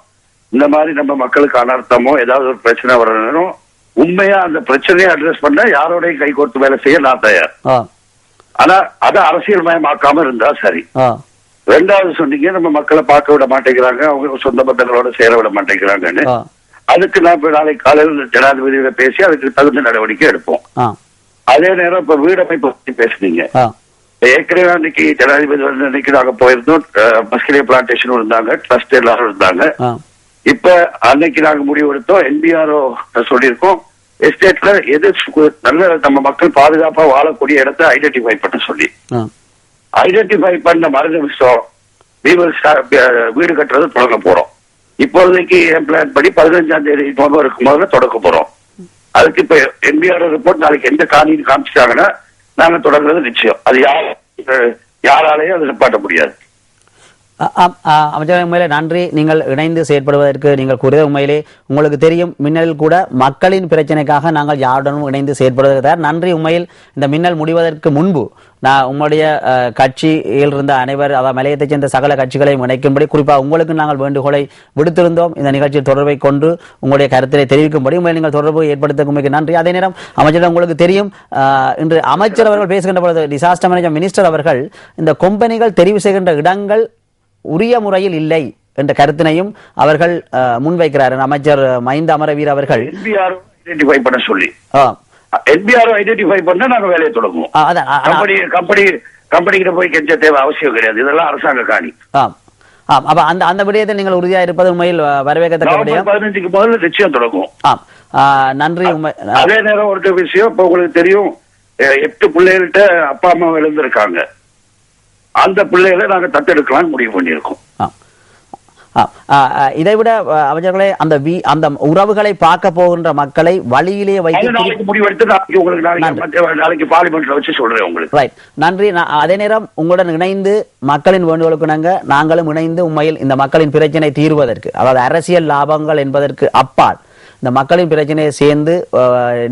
இந்த மாதிரி நம்ம மக்களுக்கு அனர்த்தமோ ஏதாவது ஒரு பிரச்சனை வரணும், உண்மையா அந்த பிரச்சனையை அட்ரஸ் பண்ண யாரோடையும் கை கோர்த்து வேலை செய்ய நான் தயார். ஆனா அதை அரசியல் மயமாக்காம இருந்தா சரி. 2வது சொன்னீங்க நம்ம மக்களை பார்க்க விட மாட்டேங்கிறாங்க, அவங்க சொந்த பந்தங்களோட சேர விட மாட்டேங்கிறாங்கன்னு. அதுக்கு நான் இப்ப நாளைக்கு காலையில் ஜனாதிபதியோட பேசி அதுக்கு தகுந்த நடவடிக்கை எடுப்போம். அதே நேரம் இப்ப வீடமைப்பு பத்தி பேசுனீங்க. ஏற்கனவே அன்னைக்கு ஜனாதிபதி வந்து அன்னைக்கு நாங்க போயிருந்தோம். மஸ்கிலிய பிளான்டேஷன் இருந்தாங்க, ட்ரஸ்ட் எல்லாரும் இருந்தாங்க. இப்ப அன்னைக்கு நாங்க முடிவு எடுத்தோம். NBRO சொல்லியிருக்கோம் எஸ்டேட்ல எது நல்ல நம்ம மக்கள் பாதுகாப்பா வாழக்கூடிய இடத்தை ஐடென்டிஃபை பண்ண சொல்லி ஐடென்டிஃபை பண்ண மறுநிமிஷம் வீடு கட்டுறது தொடங்க போறோம். இப்போதைக்கு என் பிளான் படி 15ஆம் தேதி இருக்கும் போது தொடக்க போறோம். அதுக்கு இப்ப NBRO ரிப்போர்ட் நாளைக்கு எந்த காணின்னு காமிச்சிட்டாங்கன்னா நாங்க தொடங்குறது நிச்சயம். அது யாராலையும் அதை நிப்பாட்ட முடியாது. அமைச்சர் உண்மையிலே நன்றி. நீங்கள் இணைந்து செயற்படுவதற்கு நீங்கள் கூறிய உண்மையிலே உங்களுக்கு தெரியும் மின்னலில் கூட மக்களின் பிரச்சனைக்காக நாங்கள் யாருடனும் இணைந்து செயற்படுவதற்கு நன்றி. உண்மையில் இந்த மின்னல் முடிவதற்கு முன்பு நான் உங்களுடைய கட்சியில் இருந்த அனைவர் அதாவது மலையத்தைச் சேர்ந்த சகல கட்சிகளையும் இணைக்கும்படி குறிப்பாக உங்களுக்கு நாங்கள் வேண்டுகோளை விடுத்திருந்தோம். இந்த நிகழ்ச்சியில் தொடர்பை கொண்டு உங்களுடைய கருத்தினை தெரிவிக்கும்படி உண்மையில் நீங்கள் தொடர்பு ஏற்படுத்த நன்றி. அதே நேரம் அமைச்சர் உங்களுக்கு தெரியும் இன்று அமைச்சர் அவர்கள் பேசுகின்ற பொழுது டிசாஸ்டர் மேனேஜ்மெண்ட் மினிஸ்டர் அவர்கள் இந்த கம்பெனிகள் தெரிவு செய்கின்ற இடங்கள் உரிய முறையில் இல்லை என்ற கருத்தினையும் அவர்கள் முன்வைக்கிறார். அமைச்சர் மஹிந்த அமரவீர அவர்கள் ஐடென்டிஃபை பண்ண சொல்லி NBRO ஐடென்டிஃபை பண்ண நாங்க வேலையை தொடங்குவோம். கம்பெனி கிட்ட போய் கெஞ்ச தேவை அவசியம் கிடையாது. இதெல்லாம் அரசாங்க காணி. அப்ப அந்த விடயத்தில் நீங்கள் உறுதியா இருப்பது உண்மையில் வரவேற்கத்தக்க விடயம். 15க்கு முதல்ல நிச்சயம் தொடங்கும். நன்றி. அதே நேரம் ஒரு விஷயம் இப்ப உங்களுக்கு தெரியும் 8 பிள்ளைகள்கிட்ட அப்பா அம்மா எழுந்திருக்காங்க. அந்த பிள்ளைகளை நாங்க தத்தெடுக்கலாம்னு முடிவு பண்ணியிருக்கோம். இதைவிட அமைச்சர்களே அந்த உறவுகளை பார்க்க போகின்ற மக்களை வழியிலே வைத்து முடிவெடுத்து நாளைக்கு பார்லிமெண்ட்ல வச்சு சொல்றேன் உங்களுக்கு. ரைட், நன்றி. அதே நேரம் உங்களுடன் இணைந்து மக்களின் வேண்டுகோளுக்கு நாங்களும் இணைந்து உண்மையில் இந்த மக்களின் பிரச்சனை தீர்வதற்கு அதாவது அரசியல் லாபங்கள் என்பதற்கு அப்பால் இந்த மக்களின் பிரச்சனையை சேர்ந்து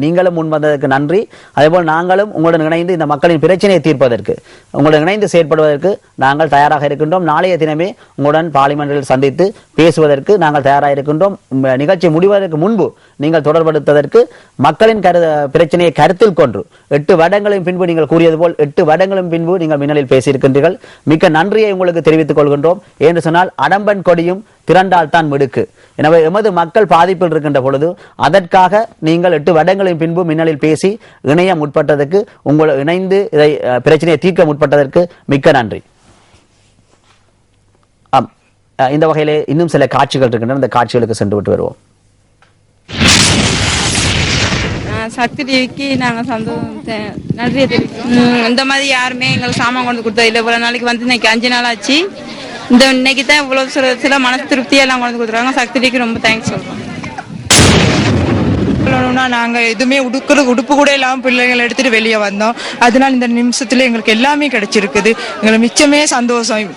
நீங்களும் முன்வந்ததற்கு நன்றி. அதேபோல் நாங்களும் உங்களுடன் இணைந்து இந்த மக்களின் பிரச்சனையை தீர்ப்பதற்கு உங்களுடன் இணைந்து செயற்படுவதற்கு நாங்கள் தயாராக இருக்கின்றோம். நாளைய தினமே உங்களுடன் பார்லிமெண்டில் சந்தித்து பேசுவதற்கு நாங்கள் தயாராக இருக்கின்றோம். நிகழ்ச்சி முடிவதற்கு முன்பு நீங்கள் தொடர்படுத்துவதற்கு மக்களின் பிரச்சனையை கருத்தில் கொண்டு 8 வருடங்களின் பின்பு நீங்கள் கூறியது போல் 8 வருடங்களின் பின்பு நீங்கள் மின்னலில் பேசியிருக்கின்றீர்கள். மிக்க நன்றியை உங்களுக்கு தெரிவித்துக் கொள்கின்றோம். என்று சொன்னால் அடம்பன் கொடியும் திரண்டால் தான் மிடுக்கு. எனவே எமது மக்கள் பாதிப்பில் இருக்கின்ற பொழுது அதற்காக நீங்கள் 8 வருடங்களின் பின்பு மின்னலில் பேசி இணைய முற்பட்டதற்கு உங்களை இணைந்து இதை பிரச்சனையை தீர்க்க முற்பட்டதற்கு மிக்க நன்றி. இந்த வகையிலே இன்னும் சில காட்சிகள் இருக்கின்றன. இந்த காட்சிகளுக்கு சென்று விட்டு வருவோம். சக்தி டிவிக்கு நாங்கள் நன்றியை தெரிவிக்கிறோம். இந்த மாதிரி யாருமே எங்களுக்கு சாமான் கொண்டு கொடுத்தது இல்லை. இவ்வளோ நாளைக்கு வந்து இன்னைக்கு 5 நாள் ஆச்சு. இன்னைக்கு தான் இவ்வளோ சில மனசு திருப்தியெல்லாம் கொண்டு கொடுத்துருவாங்க. சக்தி டிவிக்கு ரொம்ப தேங்க்ஸ் சொல்கிறோம். நாங்கள் எதுவுமே உடுப்பு கூட இல்லாமல் பிள்ளைங்களை எடுத்துட்டு வெளியே வந்தோம். அதனால இந்த நிமிஷத்துல எங்களுக்கு எல்லாமே கிடைச்சிருக்குது. எங்களுக்கு மிச்சமே சந்தோஷம்.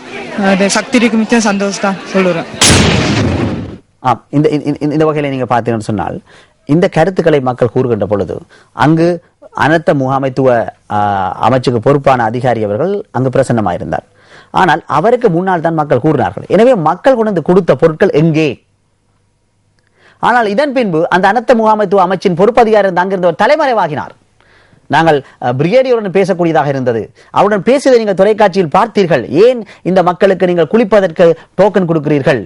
சக்திக்கு மிச்சம் சந்தோஷம் தான் சொல்லுறேன். இந்த வகையில நீங்க பார்த்தீங்கன்னு சொன்னால் இந்த கருத்துக்களை மக்கள் கூறுகின்ற பொழுது அங்கு அனர்த்த முகாமைத்துவ அமைச்சுக்கு பொறுப்பான அதிகாரி அவர்கள் அங்கு பிரசன்னமாயிருந்தார். ஆனால் அவருக்கு முன்னால் தான் மக்கள் கூறினார்கள். எனவே மக்கள் கொண்டு கொடுத்த பொருட்கள் எங்கே? ஆனால் இதன் பின்பு அந்த அனர்த்த முகாமைத்துவ அமைச்சின் பொறுப்பு அதிகாரி அங்கிருந்தவர் தலைமறைவாகினார். நாங்கள் பிரிகேடியருடன் பேசக்கூடியதாக இருந்தது. அவருடன் பேசியதை நீங்கள் தொலைக்காட்சியில் பார்த்தீர்கள். ஏன் இந்த மக்களுக்கு நீங்கள் குளிப்பதற்கு டோக்கன் கொடுக்கிறீர்கள்?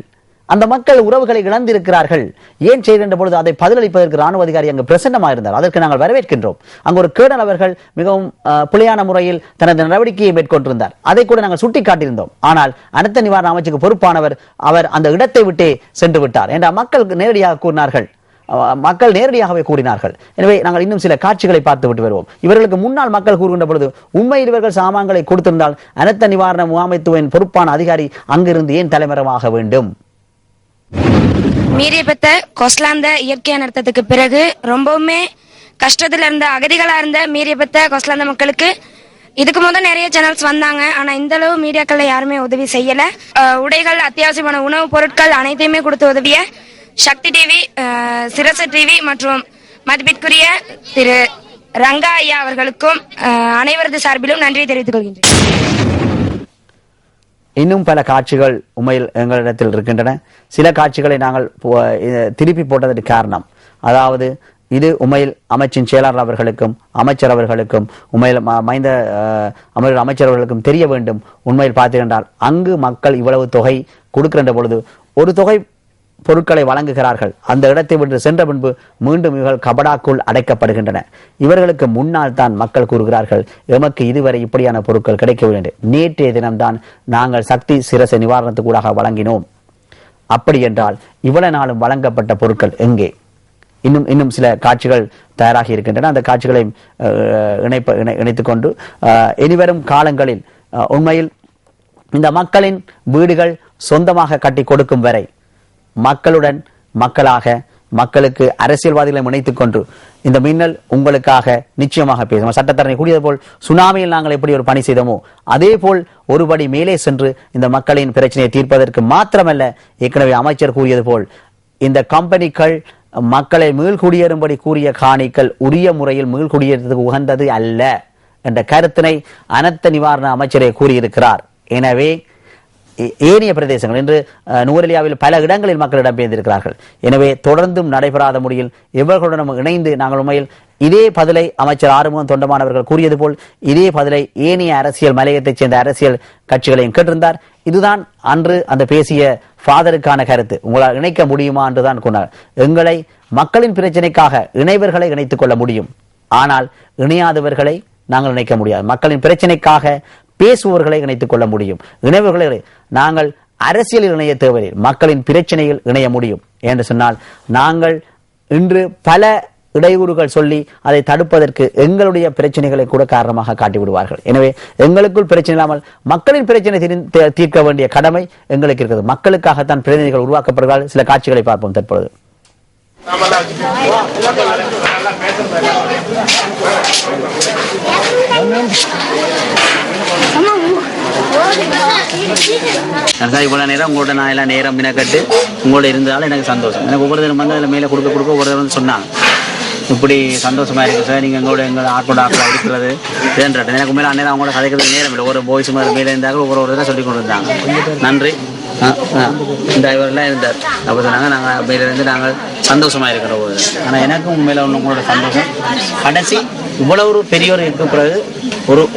அந்த மக்கள் உறவுகளை இழந்திருக்கிறார்கள், ஏன் செய்கின்ற பொழுது அதை பதிலளிப்பதற்கு ராணுவ அதிகாரி அங்கு பிரசன்னமாக இருந்தார். அதற்கு நாங்கள் வரவேற்கின்றோம். அங்கு ஒரு கேர்னல் அவர்கள் மிகவும் புலியான முறையில் தனது நடவடிக்கையை மேற்கொண்டிருந்தார். அதை கூட நாங்கள் சுட்டிக்காட்டியிருந்தோம். ஆனால் அனர்த்த நிவாரண அமைச்சுக்கு பொறுப்பானவர் அவர் அந்த இடத்தை விட்டே சென்று விட்டார் என்ற மக்கள் நேரடியாக கூறினார்கள். மக்கள் நேரடியாகவே கூறினார்கள். எனவே நாங்கள் இன்னும் சில காட்சிகளை பார்த்து விட்டு வருவோம். இவர்களுக்கு முன்னால் மக்கள் கூறுகின்ற பொழுது உண்மையில் இவர்கள் சாமான்களை கொடுத்திருந்தால் அனர்த்த நிவாரண முகாமைத்துவின் பொறுப்பான அதிகாரி அங்கிருந்து ஏன் தலைமறைவாக வேண்டும்? மீறியபெத்த கொஸ்லாந்த இயற்கை அனர்த்தத்துக்கு பிறகு ரொம்பவுமே கஷ்டத்துல இருந்த அகதிகளா இருந்த மீறியபெத்த கொஸ்லாந்த மக்களுக்கு இதுக்கு முதல் நிறைய சேனல்ஸ் வந்தாங்க. ஆனா இந்த அளவு மீடியாக்கள்ல யாருமே உதவி செய்யல. உடைகள், அத்தியாவசியமான உணவுப் பொருட்கள் அனைத்தையுமே கொடுத்து உதவிய சக்தி டிவி, சிரச டிவி மற்றும் மதிப்பிற்குரிய திரு ரங்கா ஐயா அவர்களுக்கும் அனைவரது சார்பிலும் நன்றியை தெரிவித்துக் கொள்கின்றேன். இன்னும் பல காட்சிகள் உண்மையில் எங்களிடத்தில் இருக்கின்றன. சில காட்சிகளை நாங்கள் திருப்பி போட்டதற்கு காரணம், அதாவது இது உண்மையில் அமைச்சின் செயலாளர் அவர்களுக்கும் அமைச்சர் அவர்களுக்கும் உண்மையில் அமைச்சர் அவர்களுக்கும் தெரிய வேண்டும். உண்மையில் பார்த்தீர்கள் அங்கு மக்கள் இவ்வளவு தொகை கொடுக்கின்ற பொழுது ஒரு தொகை பொருட்களை வழங்குகிறார்கள். அந்த இடத்தை விட்டு சென்ற பின்பு மீண்டும் இவர்கள் கபடாக்குள் அடைக்கப்படுகின்றன. இவர்களுக்கு முன்னால் தான் மக்கள் கூறுகிறார்கள், எமக்கு இதுவரை இப்படியான பொருட்கள் கிடைக்கவில்லை. நேற்றைய தினம்தான் நாங்கள் சக்தி சிரச நிவாரணத்துக்கூடாக வழங்கினோம். அப்படி என்றால் இவ்வளவு நாளும் வழங்கப்பட்ட பொருட்கள் எங்கே? இன்னும் சில காட்சிகள் தயாராகி இருக்கின்றன. அந்த காட்சிகளை இணைத்துக் கொண்டு இனிவரும் காலங்களில் உண்மையில் இந்த மக்களின் வீடுகள் சொந்தமாக கட்டி கொடுக்கும் வரை மக்களுடன் மக்களாக மக்களுக்கு அரசியல்வாதிகளை இணைத்துக் கொண்டு இந்த மின்னல் உங்களுக்காக நிச்சயமாக பேசும். சட்டத்தரணி கூடியது போல் சுனாமியில் நாங்கள் எப்படி ஒரு பணி செய்தோமோ அதே போல் ஒருபடி மேலே சென்று இந்த மக்களின் பிரச்சனையை தீர்ப்பதற்கு மாத்திரமல்ல, ஏற்கனவே அமைச்சர் கூறியது போல் இந்த கம்பெனிகள் மக்களை மீள்குடியேறும்படி கூறிய காணிகள் உரிய முறையில் மீள்குடியேறதுக்கு உகந்தது அல்ல என்ற கருத்தினை அனர்த்த நிவாரண அமைச்சரே கூறியிருக்கிறார். எனவே ஏனைய பிரதேசங்கள் இன்று நுவரெலியாவில் பல இடங்களில் மக்கள் இடம்பெயர்ந்திருக்கிறார்கள். எனவே தொடர்ந்தும் நடைபெறாத முறையில் இவர்களுடன் இணைந்து நாங்கள் உண்மையில் இதே பதிலை அமைச்சர் ஆறுமுகம் தொண்டமானவர்கள் கூறியது போல் இதே பதிலை ஏனைய அரசியல் மலையத்தைச் சேர்ந்த அரசியல் கட்சிகளையும் கேட்டிருந்தார். இதுதான் அன்று அந்த பேசிய ஃபாதருக்கான கருத்து. உங்களால் இணைக்க முடியுமா என்றுதான் கூறினார். எங்களை மக்களின் பிரச்சனைக்காக இணைவர்களை இணைத்துக் கொள்ள முடியும், ஆனால் இணையாதவர்களை நாங்கள் இணைக்க முடியாது. மக்களின் பிரச்சனைக்காக பேசுபவர்களை இணைத்துக் கொள்ள முடியும். இணைவர்களை நாங்கள் அரசியலில் இணைய தேவையில்லை, மக்களின் பிரச்சனையில் இணைய முடியும் என்று சொன்னால் நாங்கள் இன்று பல இடையூறுகள் சொல்லி அதை தடுப்பதற்கு எங்களுடைய பிரச்சனைகளை கூட காரணமாக காட்டிவிடுவார்கள். எனவே எங்களுக்குள் பிரச்சனை இல்லாமல் மக்களின் பிரச்சனை தீர்க்க வேண்டிய கடமை எங்களுக்கு இருக்கிறது. மக்களுக்காகத்தான் பிரதிநிதிகள் உருவாக்கப்படுகிறார்கள். சில காட்சிகளை பார்ப்போம் தற்பொழுது. இவ்வளவு நேரம் உங்களோட நான் எல்லாம் நேரம் மினக்கட்டு உங்களோட இருந்தாலும் எனக்கு சந்தோஷம். எனக்கு ஒவ்வொரு தினம் வந்து அதில் மேலே கொடுக்க ஒவ்வொரு தரம் சொன்னாங்க, இப்படி சந்தோஷமா இருக்கு சார், நீங்க எங்களோட ஆட்களோட இருக்கிறது இதுன்றது. எனக்கு மேலே அந்நேரம் அவங்களோட கதைக்கிறது நேரம் இல்லை. ஒரு பாய்ஸ் மாதிரி மேலே இருந்தாங்க, ஒவ்வொரு இதை சொல்லி கொண்டு இருந்தாங்க. நன்றி. இந்த இவரெல்லாம் இருந்தார். அப்போ சொன்னாங்க நாங்கள் மேலிருந்து நாங்கள் சந்தோஷமா இருக்கிற போது. ஆனால் எனக்கும் உண்மையில உங்களோட சந்தோஷம். கடைசி இவ்வளவு ஒரு பெரியவர் இருக்க பிறகு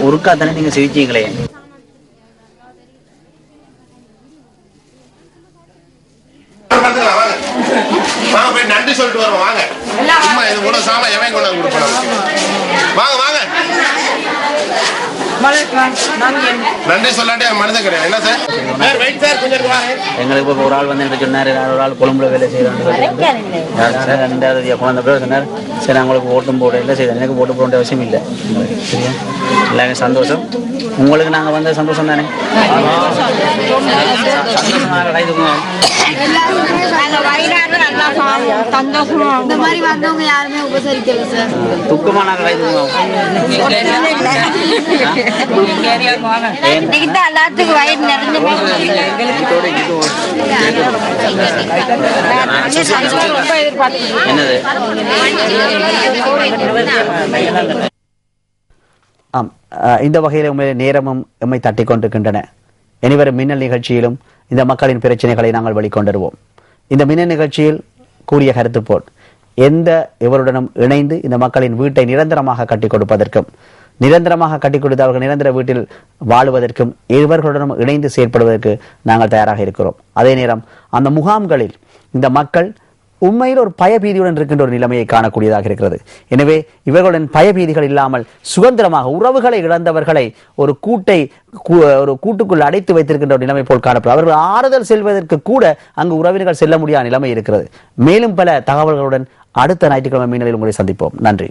ஒருக்காத்தானே நீங்க சிரிச்சீங்களே. நன்றி சொல்லிட்டு வருவோம். வாங்க, சும்மா இது கூட சாமா எவன் கொண்டாந்து கொடுப்போம். வாங்க வாங்க, நன்றி சொல்லாட்டே மனிதன் கிடையாது. என்ன சார் எங்களுக்கு இப்போ ஒரு ஆள் வந்து என்ன சொன்னார், ஒரு ஆள் கொழும்புல வேலை செய்யறாங்க சார். 2வது குழந்தை பேர் சொன்னார், சரி அவங்களுக்கு ஓட்டும் போட இல்லை செய்ய, எனக்கு ஓட்டு போட அவசியம் இல்லை. சரியா, எல்லாமே சந்தோஷம். உங்களுக்கு நாங்கள் வந்து சந்தோஷம் தானே. சந்தோஷமாக இந்த மாதிரி வந்தவங்க யாருமே உபசரிக்கல சார். துக்கமா நாங்கள் எல்லாத்துக்கும் வயிறு நிறைஞ்ச என்னது ஆம், இந்த வகையில் உண்மையிலே நேரமும் எம்மை தட்டி கொண்டிருக்கின்றன. இனிவரும் மின்னல் நிகழ்ச்சியிலும் இந்த மக்களின் பிரச்சனைகளை நாங்கள் வெளிக்கொண்டுருவோம். இந்த மின்னல் நிகழ்ச்சியில் கூறிய கருத்து போல் எந்த எவருடனும் இணைந்து இந்த மக்களின் வீட்டை நிரந்தரமாக கட்டிக் கொடுப்பதற்கும், நிரந்தரமாக கட்டிக் கொடுத்து அவர்கள் நிரந்தர வீட்டில் வாழுவதற்கும் இவர்களுடனும் இணைந்து செயற்படுவதற்கு நாங்கள் தயாராக இருக்கிறோம். அதே நேரம் அந்த முகாம்களில் இந்த மக்கள் உண்மையில் ஒரு பயபீதியுடன் இருக்கின்ற ஒரு நிலைமையை காணக்கூடியதாக இருக்கிறது. எனவே இவர்களுடன் பயபீதிகள் இல்லாமல் சுதந்திரமாக உறவுகளை இழந்தவர்களை ஒரு கூட்டுக்குள் அடைத்து வைத்திருக்கின்ற ஒரு நிலைமை போல் காணப்படும். அவர்கள் ஆறுதல் செல்வதற்கு கூட அங்கு உறவினர்கள் செல்ல முடியாத நிலைமை இருக்கிறது. மேலும் பல தகவல்களுடன் அடுத்த ஞாயிற்றுக்கிழமை மீனலில் உங்களை சந்திப்போம். நன்றி.